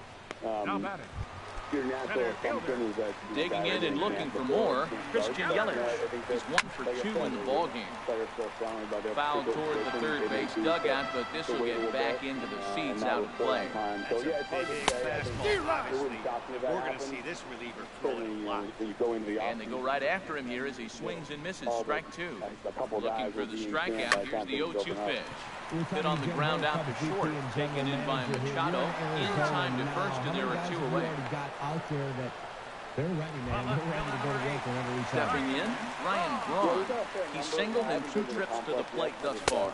your natural assumption is that digging in and looking for more. Christian Yelich is 1 for 2 in the ballgame. Foul toward the third base dugout, but this will get back into the seats out of play. So yeah, it's hard to say. We're going to see this reliever throw it a lot. And they go right after him here as he swings and misses. Strike 2. Looking for the strikeout. Here's the 0-2 pitch. Hit on the ground out to short. Taken in by Machado. In time to first, and there are 2 away. Out there that they're ready, man. They're ready to go to work whenever we stepping in, Ryan Braun. He's singled in 2 trips to the plate thus far.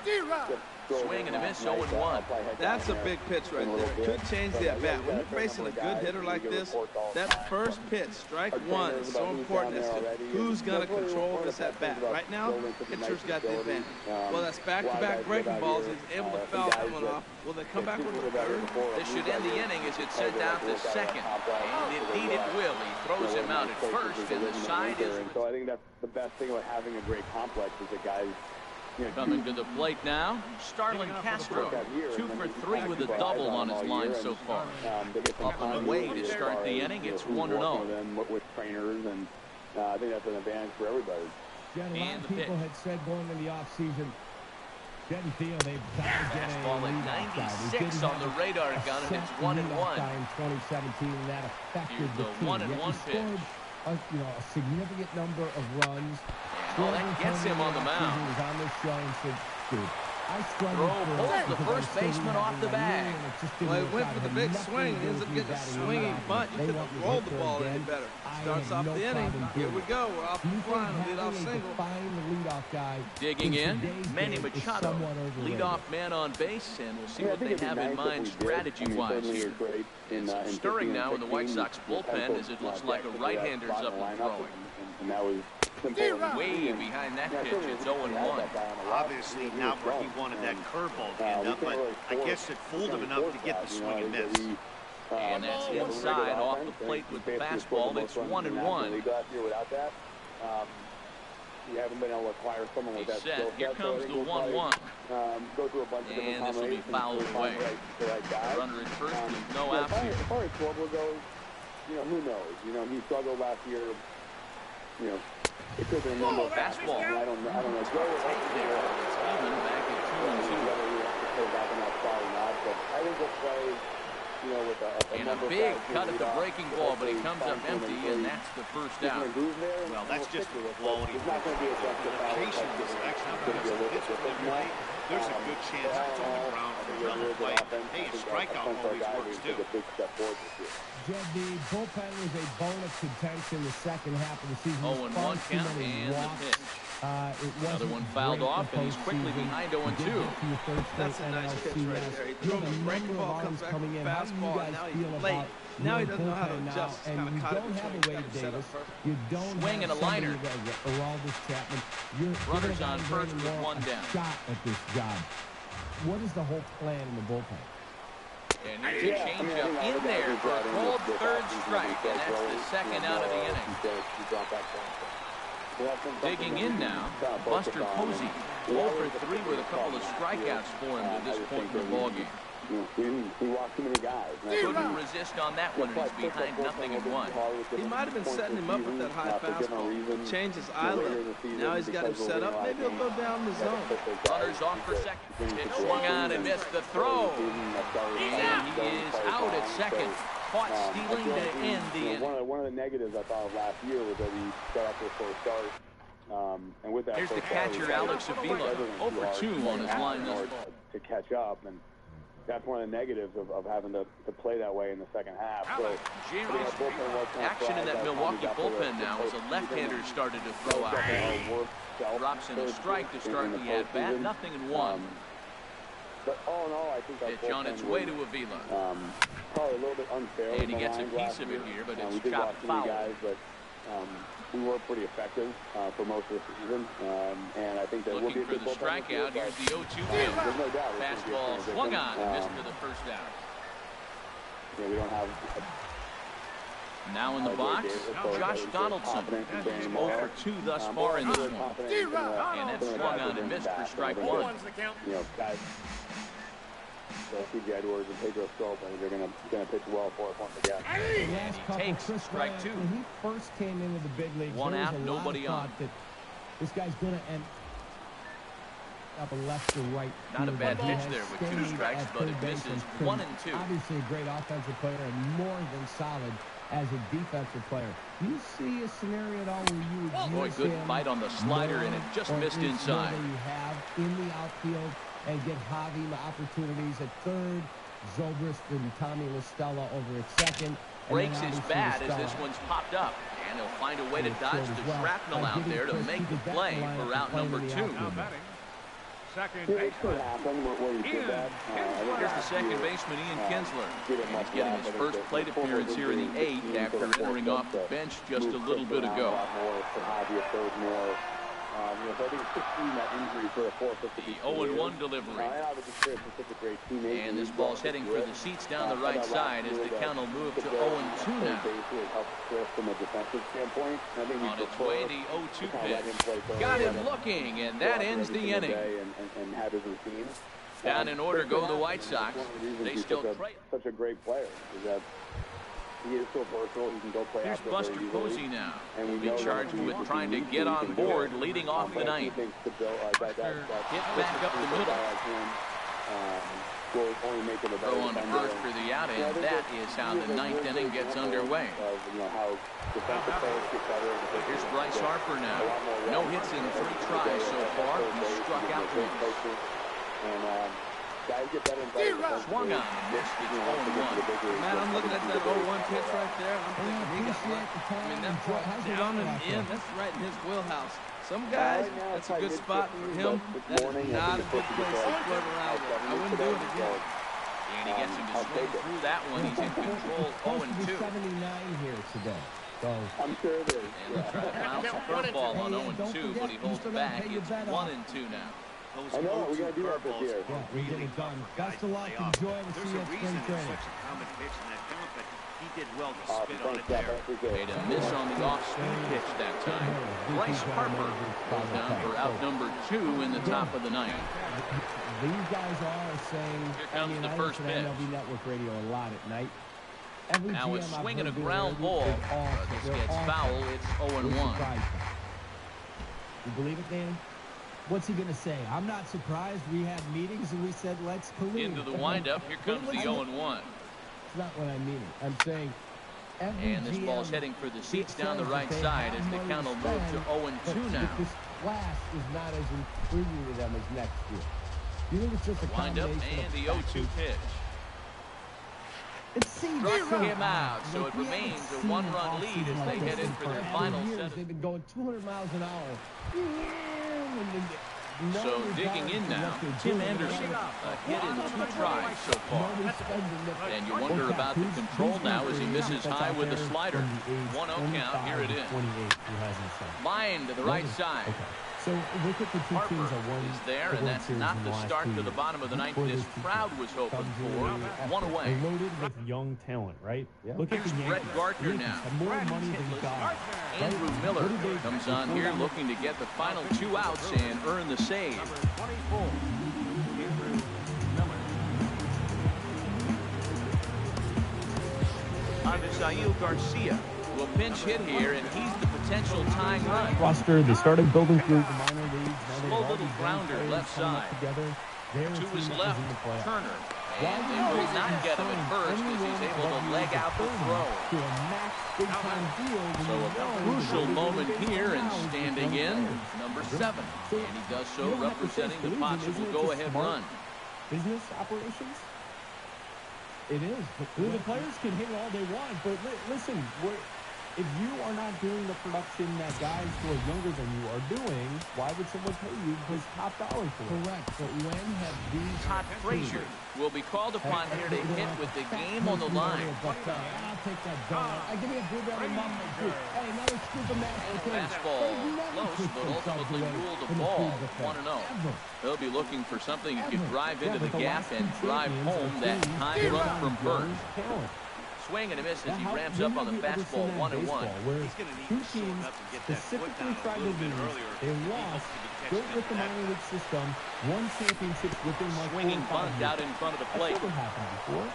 Swing and a miss, 0-1. That's a big pitch right there. Could change the at-bat. When you're facing a good hitter like this, that first pitch, strike 1, is so important as to who's going to control this at-bat. Right now, pitcher's got the advantage. Well, that's back-to-back breaking balls. He's able to foul that one off. Will they come back with the third? This should end the inning as it's sent out to second. And indeed it will. He throws him out at first, and the side is... So I think that's the best thing about having a great complex is that guys... Coming to the plate now, Starlin Castro, 2 for 3 with a double on his line so far. Up and away to start the inning, it's 1-0. With trainers, and I think that's an advantage for everybody. Yeah, a lot of people had said going into the offseason, didn't feel they've got to get fastball at 96 on the radar gun, and it's 1-1. In 2017, that affected the team. 1-1 pitch. A significant number of runs. Well, that gets him on the mound. He was on this show and said, dude, I struggled pulls the first baseman off the bag. Well, he went for the big swing. He ends up getting a swinging bunt. You could have rolled the ball any better. Starts off the inning. Here we go. We're off the fly. Leadoff single. Digging in, Manny Machado, leadoff man on base, and we'll see what they have in mind strategy-wise here. It's stirring now in the White Sox bullpen as it looks like a right-hander's up and throwing. And that was way behind that pitch. It's 0-1. Obviously not where he wanted that curveball to end up, but I guess it fooled him enough to get the swing and miss. And that's inside off the plate with the fastball. It's 1-1. You haven't been able to acquire someone with that skill set. Here comes the 1-1. And this will be fouled away. Runner at first with no out here. As far as Schwarber goes, who knows? He struggled last year. It could have been a number of fastball. I don't know. It's even back at 2-2. But I think we'll play. With a big cut at the breaking ball, but he comes up empty, and that's the first out. Well, that's just the quality of the patient selection. There's a good chance it's on the ground for another play. Hey, a strikeout always works, too. Jed, the bullpen was a bone of contention the second half of the season. 0-1 count, and the pitch. Another one fouled off, and he's quickly behind 0-2. That's a nice pitch right there. He throws the breaking ball, comes back with fastball, and now he's late. Now he doesn't know how to adjust. And you don't have a Wade Davis. You don't swing and a liner. Runners on first with 1 down. Shot at this job. What is the whole plan in the bullpen? And here's a changeup in there for a called third strike, and that's the second out of the inning. Digging in now, Buster Posey, 0 for 3 with a couple of strikeouts for him to this point in the ballgame. He walked too many guys. Couldn't resist on that one, and he's behind 0-1. He might have been setting him up with that high fastball. Changed his eye level. Now he's got him set up. Maybe he'll go down the zone. Runners off for second. It swung on and missed the throw. And he is out at second. Caught stealing to end the inning. One of the negatives I thought of last year was that he got off to a slow start. And with that, here's the catcher, Alex Avila, 0 for 2 on his line this ball. To catch up, and that's one of the negatives of having to play that way in the second half. So, action in that Milwaukee bullpen now as a left-hander started to throw out. Drops in a strike to start the at-bat. 0-1. But all in all, I think our pitch on its way to Avila. Probably a little bit unfair. And he gets a piece of it here, but it's chopped foul. Guys, but we were pretty effective for most of the season, and I think that looking for the strikeout. Here's the 0-2 pitch. No doubt. Fastball swung on and missed for the first out. Yeah, we don't have. Now in the box, Josh Donaldson. He's 0 for 2 thus far in this one. And that's swung on and missed for strike 1. You know, guys, C.J. Edwards and Pedro Strop, I think they're going to pitch well for us once again. And he takes strike 2. When he first came into the big leagues, one out, nobody on. That this guy's going to end up a left or right. Not a bad pitch there with 2 strikes, but it misses 1 and 2. Obviously a great offensive player and more than solid as a defensive player. You see a scenario at all where you would use good bite on the slider, and it just missed inside. You have in the outfield and get Javi the opportunities at third, Zobrist and Tommy LaStella over at second. Breaks his bat as this one's popped up, and he'll find a way to dodge the shrapnel out there to make the play for route number 2. It could happen where you did that. Here's the second baseman, Ian Kinsler. He's getting his first plate appearance here in the 8th after entering off the bench just a little bit ago. So I think it's 16 that injury for a 0-1 delivery. And this ball's heading for the seats down the right side as the count will move to 0-2 now. On its way, the 0-2 pitch. Got him looking, and that ends the inning. Down in order go the White Sox. They still trail. Such a great player. He is so versatile. He can go play Here's out there Buster Posey now. He'll be charged with trying to get on board, leading off the ninth. Hit back up the middle. Throw on to first for the out, and that is how the ninth inning gets underway. Here's Bryce Harper now. No hits in 3 tries so far. He struck out once. Swung on and missed. It's 0-1. Man, I'm looking at that 0-1 pitch right there, and I'm thinking he got lucky. I mean, that's right down and in. That's right in his wheelhouse. Some guys, that's a good spot for him. That is not a good place to flirt around with. I wouldn't do it again. And he gets him to swing through that one. He's in control, 0-2. 79 here today. So I'm sure it is. And he'll try to bounce a curveball on 0-2, but he holds back. It's 1-2 now. I know, we're going to do that this year. Yeah, we get it done. Best of luck. Enjoy the spring training. Such a common pitch in that count, but he did well to spit on it there. Made a miss on the off-speed pitch that time. Bryce Harper goes down for out number 2 in the top of the ninth. These guys are saying, here comes the first pitch. MLB Network Radio a lot at night. Now a swing and a ground ball. This gets foul. It's 0-1. You believe it, Danny? What's he going to say? I'm not surprised. We had meetings and we said, let's collude. Into the windup. Here comes the 0-1. It's not what I mean. I'm saying and this ball's heading for the seats down the right side as the count will move to 0-2 now. This class is not as intriguing to them as next year. You think it's just a windup and the 0-2 pitch. Struck him out, so it remains a 1-run lead as they head in for their final set. They've been going 200 miles an hour. So digging in now, Tim Anderson, a hit in 2 tries so far. And you wonder about the control now as he misses high with the slider. 1-0 count, here it is. Line to the right side. So look at the two Harper teams that won is there, and that's not the start to the bottom of the ninth this crowd was hoping for. 1 away. Loaded with young talent, right? Yeah. Look at the Brett Gardner now. More money than God. Andrew Miller comes on here looking to get the final 2 outs and earn the save. On to Sail Garcia. Will pinch hit here, and he's the potential tying run. Roster, they started building through the minor leagues. Slow little grounder left side. To his left, Turner. And they will not get him at first as he's able to leg out the throw. So a crucial moment here, and standing in, number 7. And he does so representing the possible go-ahead run. Business operations? It is. The players can hit all they want, but listen, if you are not doing the production that guys who are younger than you are doing, why would someone pay you his top dollar for it? Correct. But when have these... Todd Frazier will be called upon here to hit with the game on the line. I'll take that donut. Give me a blueberry muffin. Hey, another scoop of mashed potatoes. Fastball close, but ultimately ruled the ball 1-0. They'll be looking for something he could drive into the gap and drive home that high run from Burns. Swing and a miss as he ramps up on the fastball 1-1. Where two teams specifically tried to win. They lost, built with the minor league system, won championships within like swinging bunt out in front of the plate. That's never happened before.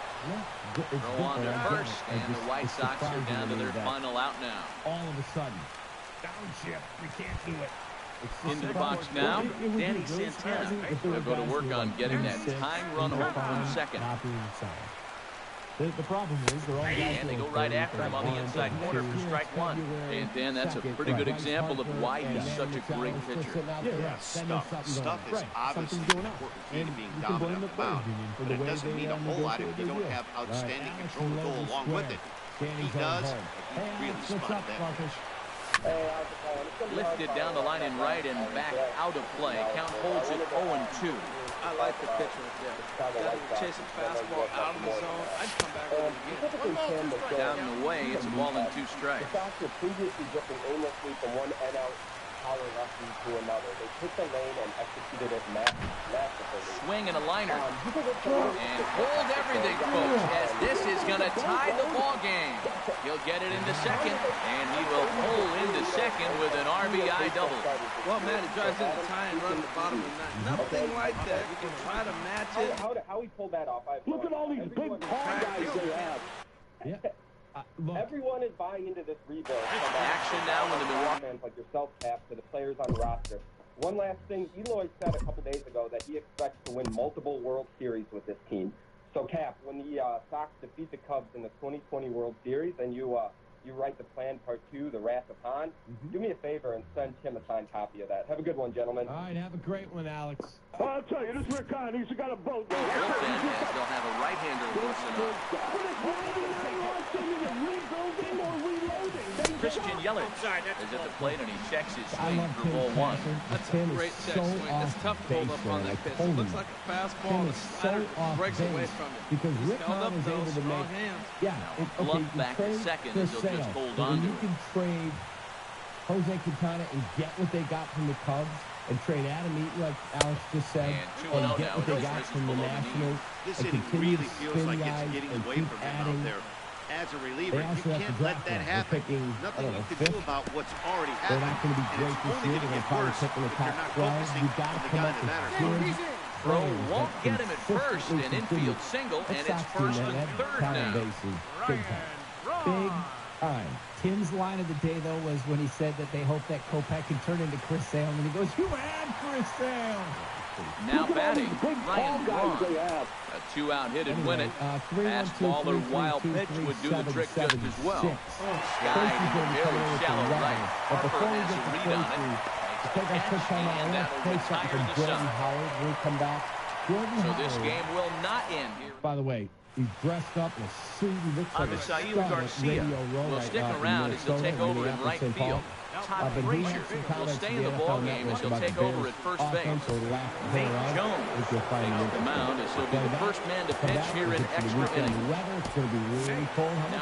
Throw on to first, and the White Sox are down to their final out now. All of a sudden. Downshift. We can't do it. Into the box now, Danny Santana. They'll go to work on getting that tying run home from second. The problem is they're all and they go right after him on the inside corner for strike one. And Dan, that's a pretty good example of why he's such a great pitcher. Yeah, stuff is obviously important key to being dominant on the mound, but it doesn't mean a whole lot if you don't have outstanding control to go along with it. He does, but he really spotted that. Lifted down the line in right and back out of play. Count holds it 0-2. I like the pitch right there. Got him chasing fastball out of the zone. I'd come back with it again. Down and away, it's a ball and 2 strikes. The Sox were previously drifting aimlessly from one NL power lefty to another. They took the lane and executed it masterfully. Swing and a liner. And hold everything, folks, as this is going to tie the ball game. He'll get it into second, and he will pull into second with an RBI double. Well, man, he drives in the tie and run the bottom of the ninth. Nothing like that. You can try to match it. How he pulled that off? Look at all these big tall guys they have. Yeah. Everyone is buying into this rebuild. Action now with the Milwaukee fans like yourself, Cap, to the players on the roster. One last thing, Eloy said a couple days ago that he expects to win multiple World Series with this team. So, Cap, when the Sox defeat the Cubs in the 2020 World Series and you write the plan part 2, the Wrath of Han, do me a favor and send Tim a signed copy of that. Have a good one, gentlemen. All right, have a great one, Alex. I'll tell you, this Rick Hahn, he's got a boat. They'll have a right-hander Christian Yelich is at the plate and he checks his swing for ball 1. That's a great check swing. It's tough to hold up on that pitch. It looks like a fastball. The slider breaks away from it. Because Rick Hahn is able to make... Yeah, Blunt back to second as he'll just hold on to it. You can trade Jose Quintana and get what they got from the Cubs and trade Adam Eaton, like Alex just said, and get what they got from the Nationals. This inning really feels like it's getting away from him out there. As a reliever, you can't let that happen. Nothing you can do about what's already happened. They're not going to be great this year. They're probably picking the top 12. You've got to come up with good throw won't get him at first, an infield single, and it's first and third now. Big time. Tim's line of the day, though, was when he said that they hope that Kopech can turn into Chris Sale, and he goes, "You had Chris Sale." Now batting, Ryan Braun. A 2-out hit and win it. Fastball or wild pitch would do the trick just as well. Sky very shallow right. Harper has a read on it. And that will retire the Sun. So this game will not end here. By the way, he's dressed up in a suit. He looks like a Avisail Garcia will stick around as he'll take over in right field. Todd Frazier will stay in the ballgame as he'll take over at first base. Nate Jones takes the mound as he'll be the first man to pitch here in extra innings. Now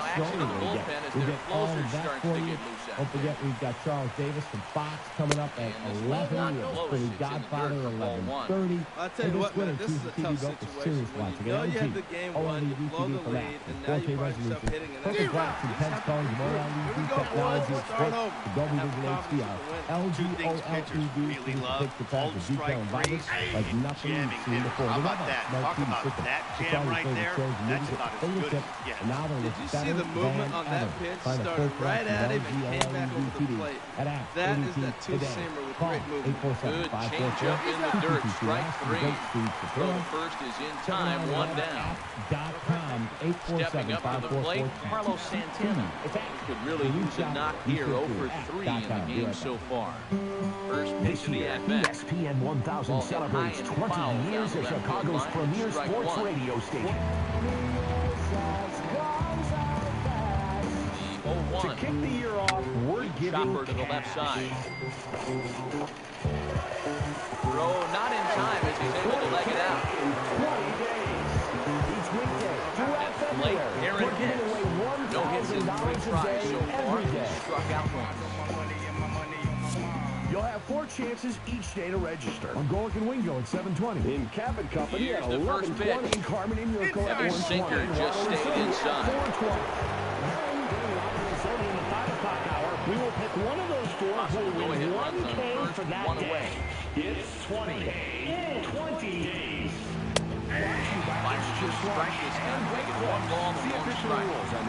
action in the bullpen as their closer starts to get loose out. Don't forget we've got Charles Davis from Fox coming up at 11. We have Godfather 11:30. I'll tell you what, man, this is a tough situation. When you know you have the game won, you blow the lead, and now you find yourself hitting an extra. Here we go, boys. We'll start over. Two things pitchers really love: hold strike three and jamming hitters. How about that? Talk about that jam right there. That's about as good as it gets. Did you see the movement on that pitch? Started right at him and came back over the plate. That is that two-seamer with great movement. Good change-up in the dirt. Strike 3. Throw to first is in time. 1 down. Stepping up to the plate, Carlos Santana. Could really use a knock here. 0 for 3 in the game so far. First pitch of the at-bat. ESPN 1000 celebrates 20 years as Chicago's premier sports radio station. The 0-1. To kick the year off, we're giving chopper to the left side. Throw not in time as he's able to leg it out. Each weekday throughout February, we're giving away $1,000 a day every day. Struck out once. You'll have 4 chances each day to register. On Golic and Wingo at 7:20. In Cabot Company Here's at the first 11:20. pitch. In Carmen and Yurko at 1:20. Sinker just stayed inside. 4:20. In the 5 o'clock hour, we will pick one of those 4 who will win $1K for that day. It's 20 days.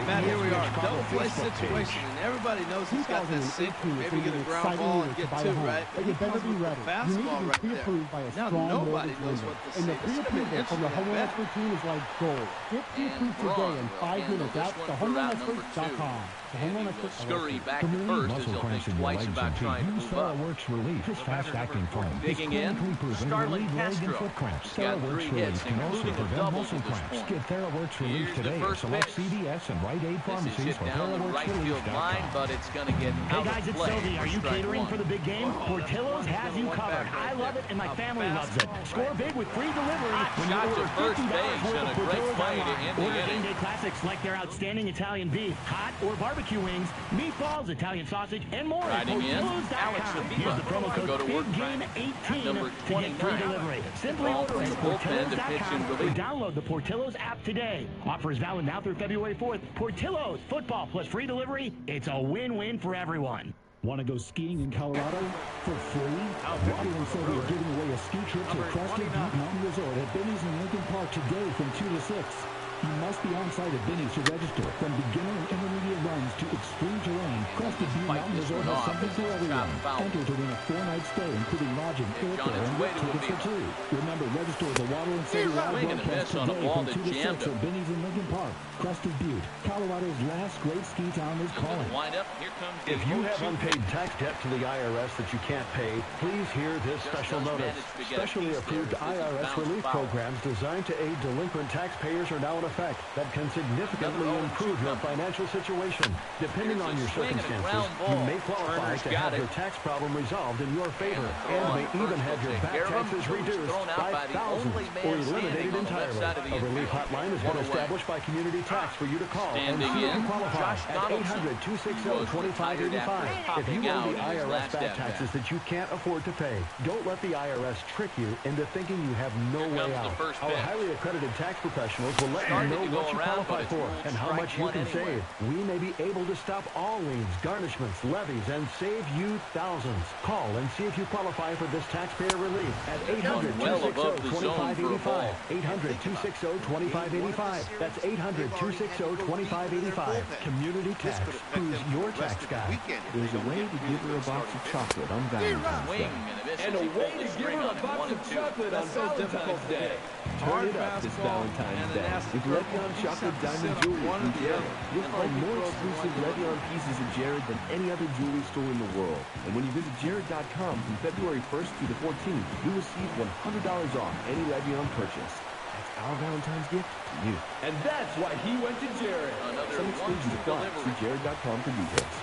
Matt, here we are, double play situation, and everybody knows he's got that sinker. Maybe get a ground ball and get 2, right? But you better be ready. You need to be pre-approved by a strong nobody knows mortgage what lender. to And the say. This is gonna be pre-approval from the interesting, Homeland I bet. Expert team is like gold. Get pre-approved today in 5 minutes. That's the HomelandExpert.com. The Homeland Expert. Scurry back to first as he'll think twice about trying to move up. Works relief. His fast-acting foam. Digging in, Starlin Castro. Cramps. He's got 3 hits, including a double to this point. Get TheraWorks relief Here's the today. first Select pitch. CVS and Rite Aid This is pharmacies hit for down the right field line, but it's going to get Hey out guys, of it's play. Sylvie. Are you Strike catering one. for the big game? Portillo's has you covered. I love it, and my family loves it. Score big with free delivery when you Shot to order first $50 base worth and of a great Portillo's play to online. end the Order inning. game day classics like their outstanding Italian beef, hot or barbecue wings, meatballs, Italian sausage, and more at Riding in, Alex Portillo's.com. Avila. Use the promo code Go to work BIGGAME18 number to get free 29. delivery. Simply Ball order from at the bullpen to pitch in Portillo's.com or relief. download the Portillo's app today. Offer is valid now through February 4th. Portillo's football plus free delivery. It's a win-win for everyone. Want to go skiing in Colorado for free? Robbie and Sylvia are giving away a ski trip to Crested Butte Mountain Resort at Binny's in Lincoln Park today from 2 to 6. You must be on site at Binny's to register. From beginner and intermediate runs to extreme terrain, Crested Butte Mountain Resort has something for everyone. Enter to win a 4-night stay, including lodging, airfare, and wet tickets for 2. Remember, register at the Water and City Live broadcast today from 2 to 6 at Binny's in Lincoln Park. Crested Butte, Colorado's last great ski town is calling. Wind up. Here comes If you have unpaid tax debt to the IRS that you can't pay, please hear this special notice. Specially approved IRS relief programs designed to aid delinquent taxpayers are now in effect that can significantly improve your financial situation. Depending on your circumstances, you may qualify to have your tax problem resolved in your favor and may even have your back taxes reduced by thousands or eliminated entirely. A relief hotline has been established by Community Tax for you to call and see if you qualify at 800-260-2585. If you owe the IRS back taxes that you can't afford to pay, don't let the IRS trick you into thinking you have no way out. Our highly accredited tax professionals will let you know what you qualify for and how much you can save. We may be able to stop all liens, garnishments, levies, and save you thousands. Call and see if you qualify for this taxpayer relief at 800-260-2585. 800-260-2585. That's 800-260-2585. Community Tax. Who's your tax guy? There's a way to give her a box of chocolate on Valentine's Day. And a way to give her a box of chocolate on Valentine's Day. Turn it up this Valentine's Day with Levion Chocolate Diamond Jewelry from Jared. You'll find more exclusive Levion pieces at Jared than any other jewelry store in the world. And when you visit Jared.com from February 1st through the 14th, you'll receive $100 off any Levion purchase. That's our Valentine's gift to you. And that's why he went to Jared. Some exclusions apply. See Jared.com for details.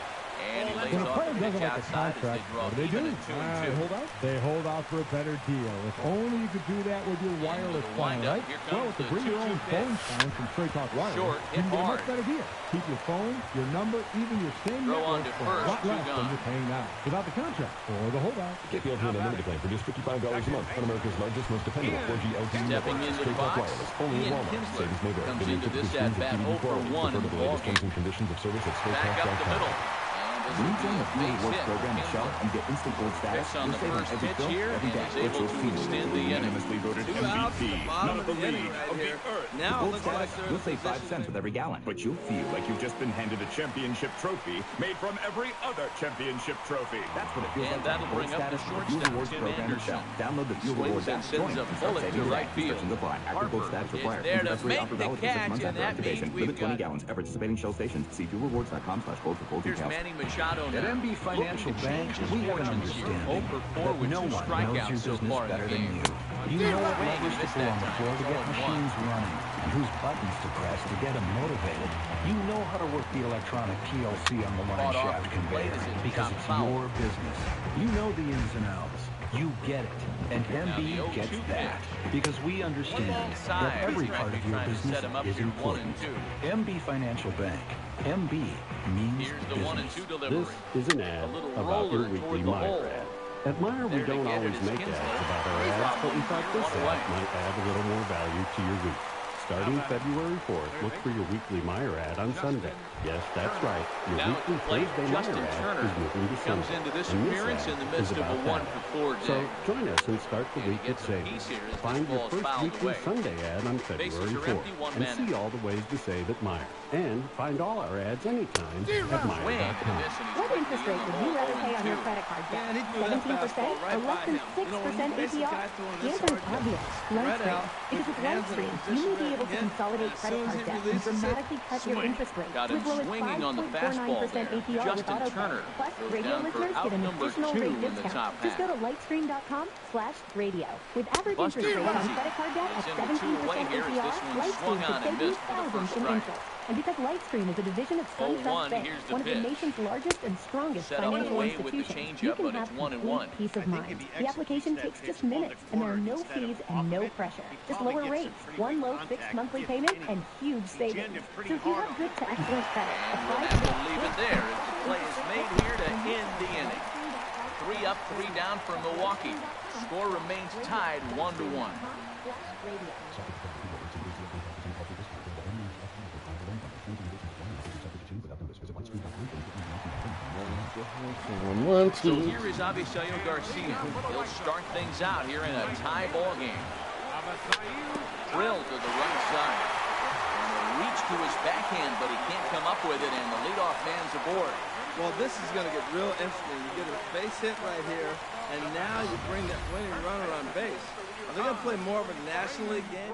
When a player doesn't like a contract, what do? Hold out? They hold out for a better deal. If only you could do that with your wireless phone, right? Well, with the Bring Your Own Phone phone from Straight Talk Wireless, you can get a much better deal. Keep your phone, your number, even your same network for a lot less than you're paying now. Without the contract or the holdout. KPLT Unlimited plan for just $55 a month on America's largest, most dependable 4G LTE network. Straight Talk Wireless. Only in Walmart. Savings may vary. Comes into this at-bat 0 for 1 in the ballgame. Terms and conditions of service at Back up the middle. When you join the Fuel Rewards program at Shell, you get instant gold status. On the first pitch here, and he's able to extend the inning. Voted MVP, none of the league of the earth. Now Gold status, you'll save 5 cents with every gallon, but you'll feel like you've just been handed a championship trophy made from every other championship trophy. That's what it feels like. That'll bring up the shortstop, Tim Anderson. Download the Fuel Rewards app, join, and start saving today. Restrictions apply. Active gold status required. There to make offer the valid for 6 catch, months and after that means activation. we've Limit 20 got... gallons at participating Shell stations. See fuelrewards.com/gold for full Here's details. Manny Machado now. At MB Financial Bank, we have an understanding that no one knows your business better than you. You know what levers to pull on the floor to get machines running, and whose buttons to press to get them motivated. You know how to work the electronic PLC on the line shaft conveyor because it's your business. You know the ins and outs. You get it, and MB gets that, because we understand that every part of your business is important. MB Financial Bank. MB means business. This is an ad about your weekly Meijer ad. At Meijer, we don't always make ads about our ads, but we thought this ad might add a little more value to your week. Starting February 4th, look for your weekly Meijer ad on Sunday. Yes, that's right. Your weekly Thursday Meijer ad is moving to Sunday. And this ad is about that. So join us and start the week with savings. Find your first weekly Sunday ad on February 4th and see all the ways to save at Meijer. And find all our ads anytime at Meijer.com. What interest rate would you rather pay on your credit card debt? 17% or less than 6% APR? The answer is obvious. LightSpring. Because with LightSpring, you may be able to consolidate credit card debt and dramatically cut your interest rate to as low as 5.49% APR with AutoPay. Plus, radio listeners get an additional rate discount. Just go to lightstream.com/radio. With average interest rates on credit card debt at 17% APR, LightStream could save you thousands in interest. And because LightStream is a division of SunTrust Bank, one of the nation's largest and strongest financial institutions, you can have complete peace of mind. The application takes just minutes, and there are no fees and no pressure. Just lower rates, one low fixed monthly payment, and huge savings. So if you have good to excellent credit, apply today. Leave it there as the play is made here to end the inning. 3 up, 3 down for Milwaukee. Score remains tied 1-1. So here is Avisayo Garcia. He'll start things out here in a tie ball game. Drill to the right side. And a reach to his backhand, but he can't come up with it, and the leadoff man's aboard. Well, this is going to get real interesting. You get a base hit right here, and now you bring that winning runner on base. Are they going to play more of a National League game?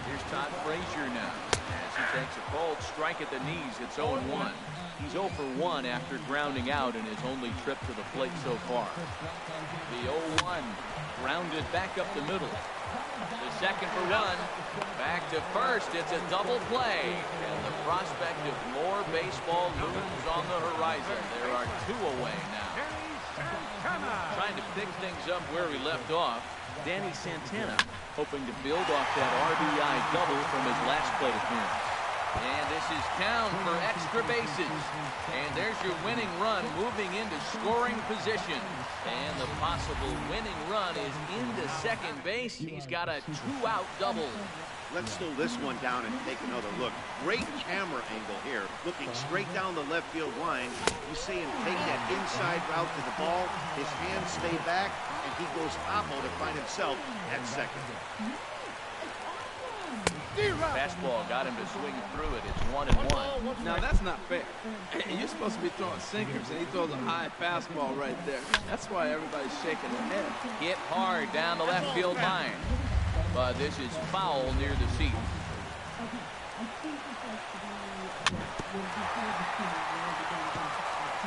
Here's Todd Frazier now. As he takes a cold strike at the knees, it's 0-1. He's 0 for 1 after grounding out in his only trip to the plate so far. The 0-1 grounded back up the middle. The second for run. Back to first. It's a double play. And the prospect of more baseball looms on the horizon. There are 2 away now. Trying to pick things up where he left off. Danny Santana hoping to build off that RBI double from his last plate appearance. And this is down for extra bases. And there's your winning run moving into scoring position. And the possible winning run is into second base. He's got a 2-out double. Let's slow this one down and take another look. Great camera angle here, looking straight down the left field line. You see him take that inside route to the ball. His hands stay back, and he goes oppo to find himself at second. Fastball got him to swing through it. It's 1-1. Now that's not fair. You're supposed to be throwing sinkers, and he throws a high fastball right there. That's why everybody's shaking their head. Hit hard down the left field line. But this is foul near the seat.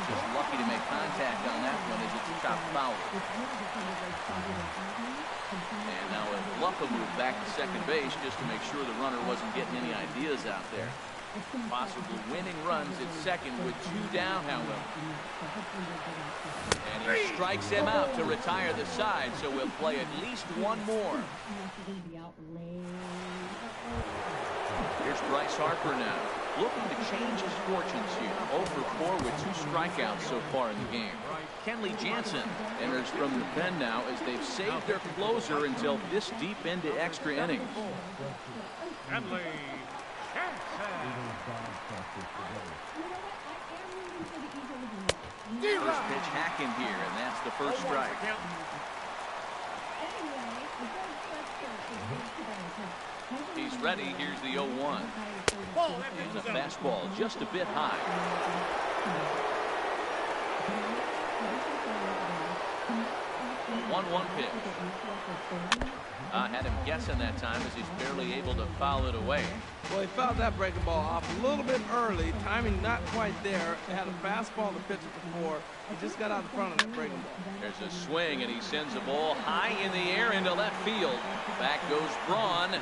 Just lucky to make contact on that one as it's chopped foul. And now Luffa moved back to second base just to make sure the runner wasn't getting any ideas out there. Possible winning runs at second with 2 down, however. And he strikes him out to retire the side, so we'll play at least 1 more. Here's Bryce Harper now, looking to change his fortunes here. 0 for 4 with 2 strikeouts so far in the game. Kenley Jansen enters from the pen now as they've saved their closer until this deep into extra innings. Kenley First pitch hacking here, and that's the first strike. He's ready. Here's the 0-1. And a fastball just a bit high. 1-1 pitch. Had him guessing that time as he's barely able to foul it away. Well, he fouled that breaking ball off a little bit early. Timing not quite there. He had a fastball to pitch it before. He just got out in front of that breaking ball. There's a swing, and he sends the ball high in the air into left field. Back goes Braun.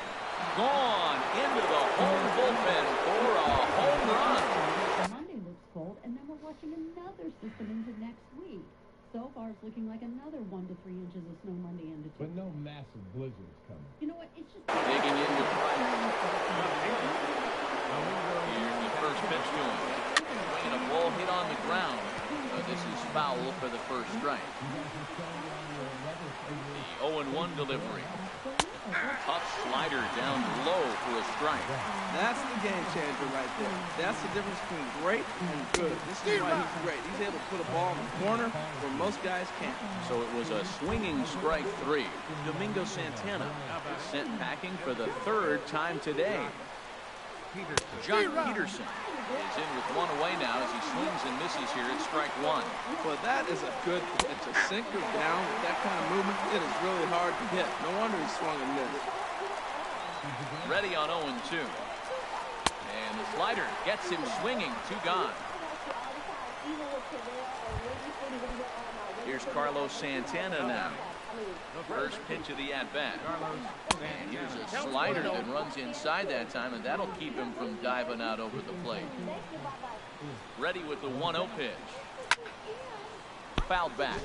Gone into the home bullpen for a home run. Monday looks cold, and then we're watching another system into next week. So far, it's looking like another 1 to 3 inches of snow Monday into Tuesday. But no massive blizzards coming. You know what? It's just digging into right. Here's the first pitch to him. Swinging a ball hit on the ground. This is foul for the first strike. The 0-1 delivery. Tough slider down low for a strike. That's the game changer right there. That's the difference between great and good. This is why he's great. He's able to put a ball in the corner where most guys can't. So it was a swinging strike 3. Domingo Santana is sent packing for the 3rd time today. John Peterson is in with 1 away now as he swings and misses here at strike 1. Well, that is a good pitch. A sinker down with that kind of movement, it is really hard to hit. No wonder he swung and missed. Ready on 0-2. And the slider gets him swinging. 2 gone. Here's Carlos Santana now. First pitch of the at-bat. And here's a slider that runs inside that time, and that'll keep him from diving out over the plate. Ready with the 1-0 pitch. Fouled back.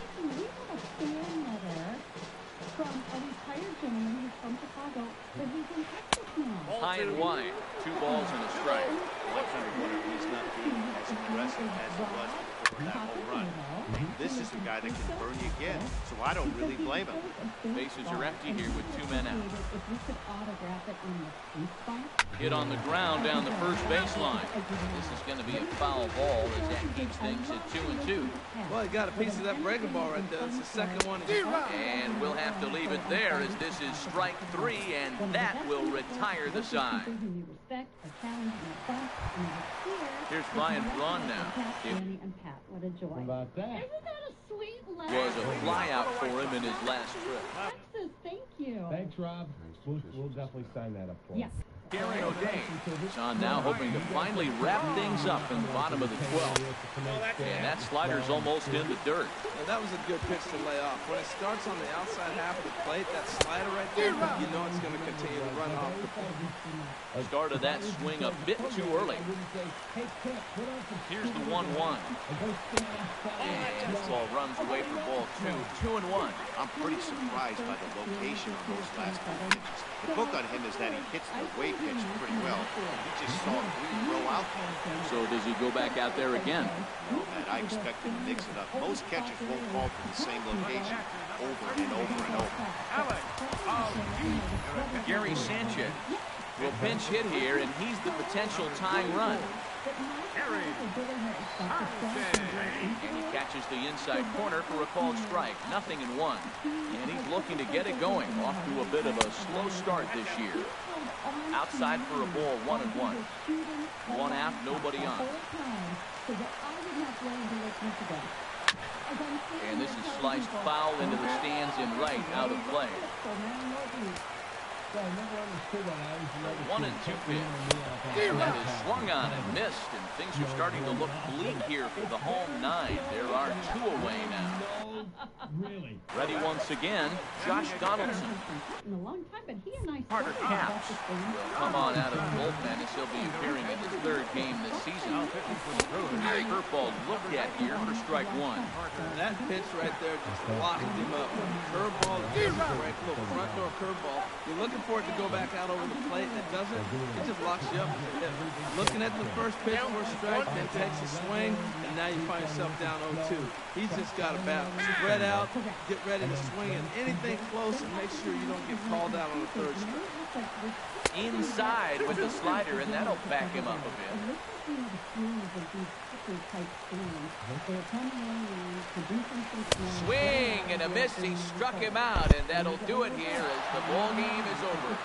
From a retired gentleman who's from Chicago, but he's in Texas now. High and wide. 2 balls and a strike. I kind of wonder if he's not being as aggressive as he was before that home run. This is a guy that can burn you again, so I don't really blame him. Bases are empty here with 2 men out. Hit on the ground down the first baseline. This is going to be a foul ball as that keeps things at 2-2. Well, he got a piece of that breaking ball right there. That's the second one. And we'll have to leave it there as this is strike 3, and that will retire the side. Here's Ryan Braun now. What a joy. How about that? Isn't that a sweet letter? Was a flyout for him in his last trip. Texas, thank you. Thanks, Rob. We'll definitely sign that up for you. Darren O'Day is on now, hoping to finally wrap things up in the bottom of the 12th. And that slider's almost in the dirt. Well, that was a good pitch to lay off. When it starts on the outside half of the plate, that slider right there, you know it's going to continue to run off the plate. Started that swing a bit too early. Here's the 1-1. And this ball runs away for ball 2. 2-1. I'm pretty surprised by the location on those last 2 pitches. The book on him is that he hits the way pitch pretty well. He just saw 3 row out there. So does he go back out there again? No, Matt, I expect him to mix it up. Most catchers won't call for the same location over and over and over. Gary Sanchez will pinch hit here, and he's the potential tying run. And he catches the inside corner for a called strike. 0-1. And he's looking to get it going. Off to a bit of a slow start this year. Outside for a ball, 1-1. 1 out, nobody on. And this is sliced foul into the stands in right, out of play. 1-2 pitch. That is swung on and missed, and things are starting to look bleak here for the home 9. There are 2 away now. Ready once again, Josh Donaldson. Carter Capps will come on out of the bullpen as he'll be appearing in his 3rd game this season. Curveball looked at here for strike 1. That pitch right there just locked him up. Curveball, right, little front door curveball. You're looking for it to go back out over the plate, and it doesn't. It just locks you up. Looking at the first pitch for a strike, then takes a swing, and now you find yourself down 0-2. He's just got to bat. Spread out, get ready to swing, and anything close, and make sure you don't get called out on the 3rd strike. Inside with the slider, and that'll back him up a bit. Swing and a miss. He struck him out, and that'll do it here as the ball game is over.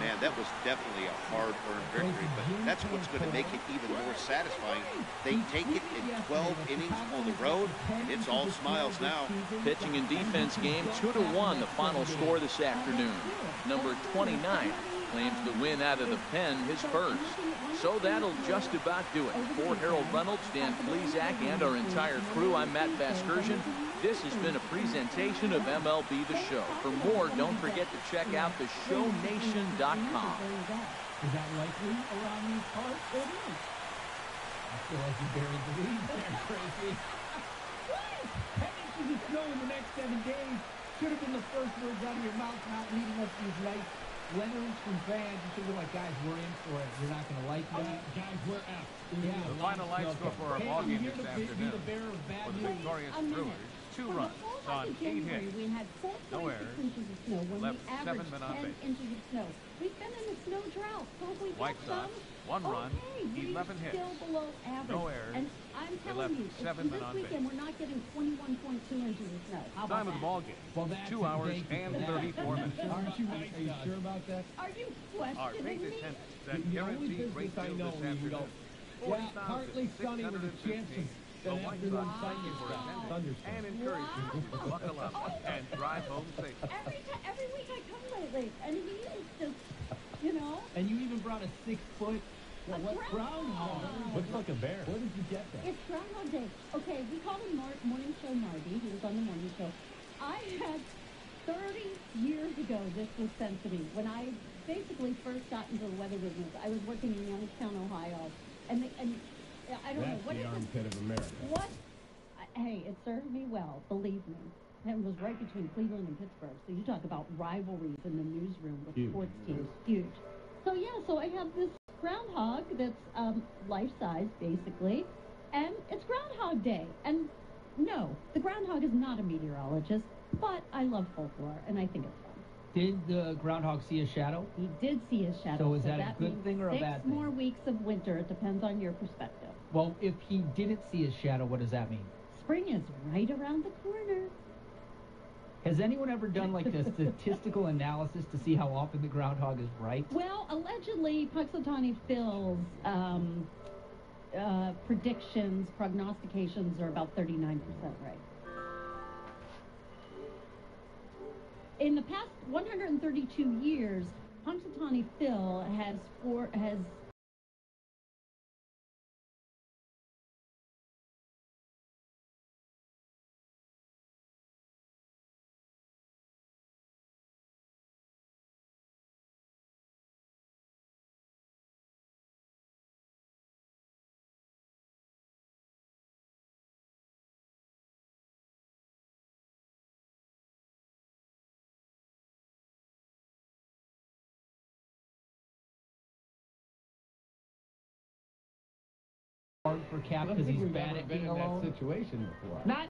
Man, that was definitely a hard-earned victory, but that's what's going to make it even more satisfying. They take it in 12 innings on the road, and it's all smiles now. Pitching and defense game 2-1, the final score this afternoon. Number 29 claims the win out of the pen, his first. So that'll just about do it. For Harold Reynolds, Dan Plesac, and our entire crew, I'm Matt Vasgersian. This has been a presentation of MLB The Show. For more, don't forget to check out theshownation.com. Is that likely around these parts? It is. I feel like you buried the lead there, Crazy. 10 inches of snow in the next 7 days. Should have been the first words out of your mouth, not leading us these nights. Letters from fans, you should be like, guys, we're in for it. You're not going to like me. Guys, we're out. Yeah, the final line score for our ball game this afternoon for the victorious Brewers. 2 runs on 8 hits. We had 4.6 inches of snow when Left we averaged 10 inches of snow. We've been in a snow drought. So we Whitesox, 1 run, 11 hits. Still below average. No errors. And I'm telling you, 7 men this on weekend base. we're not getting 21.2 inches of snow. How about Time of the ball game. Well, that's 2 hours and 34 minutes. Aren't you? Are you sure about that? Are you Our questioning faith me? attendance that The only guaranteed business great I deal know this where you afternoon. go, yeah, partly sunny with a chance of The an White afternoon Sox thunderstorm. and encourage you to buckle up and drive home safely. Every week I come lately, and he is just, you know. And you even brought a 6-foot groundhog. Looks like a bear. Where did you get that? It's Groundhog Day. Okay, we call him Morning Show Marty. He was on the morning show. I had 30 years ago, this was sent to me. When I basically first got into the weather business, I was working in Youngstown, Ohio. And I don't know. What That's the armpit of America. What? Hey, it served me well, believe me. It was right between Cleveland and Pittsburgh. So you talk about rivalries in the newsroom with sports teams. Huge. So, yeah, so I have this groundhog that's life-size, basically. And it's Groundhog Day. And no, the groundhog is not a meteorologist, but I love folklore, and I think it's fun. Did the groundhog see a shadow? He did see his shadow. So is that a good thing or a bad thing? 6 more weeks of winter. It depends on your perspective. Well, if he didn't see his shadow, what does that mean? Spring is right around the corner. Has anyone ever done like a statistical analysis to see how often the groundhog is right? Well, allegedly, Punxsutawney Phil's predictions, prognostications are about 39% right. In the past 132 years, Punxsutawney Phil has hard for Cap because he's bad at being alone. Situation before. Not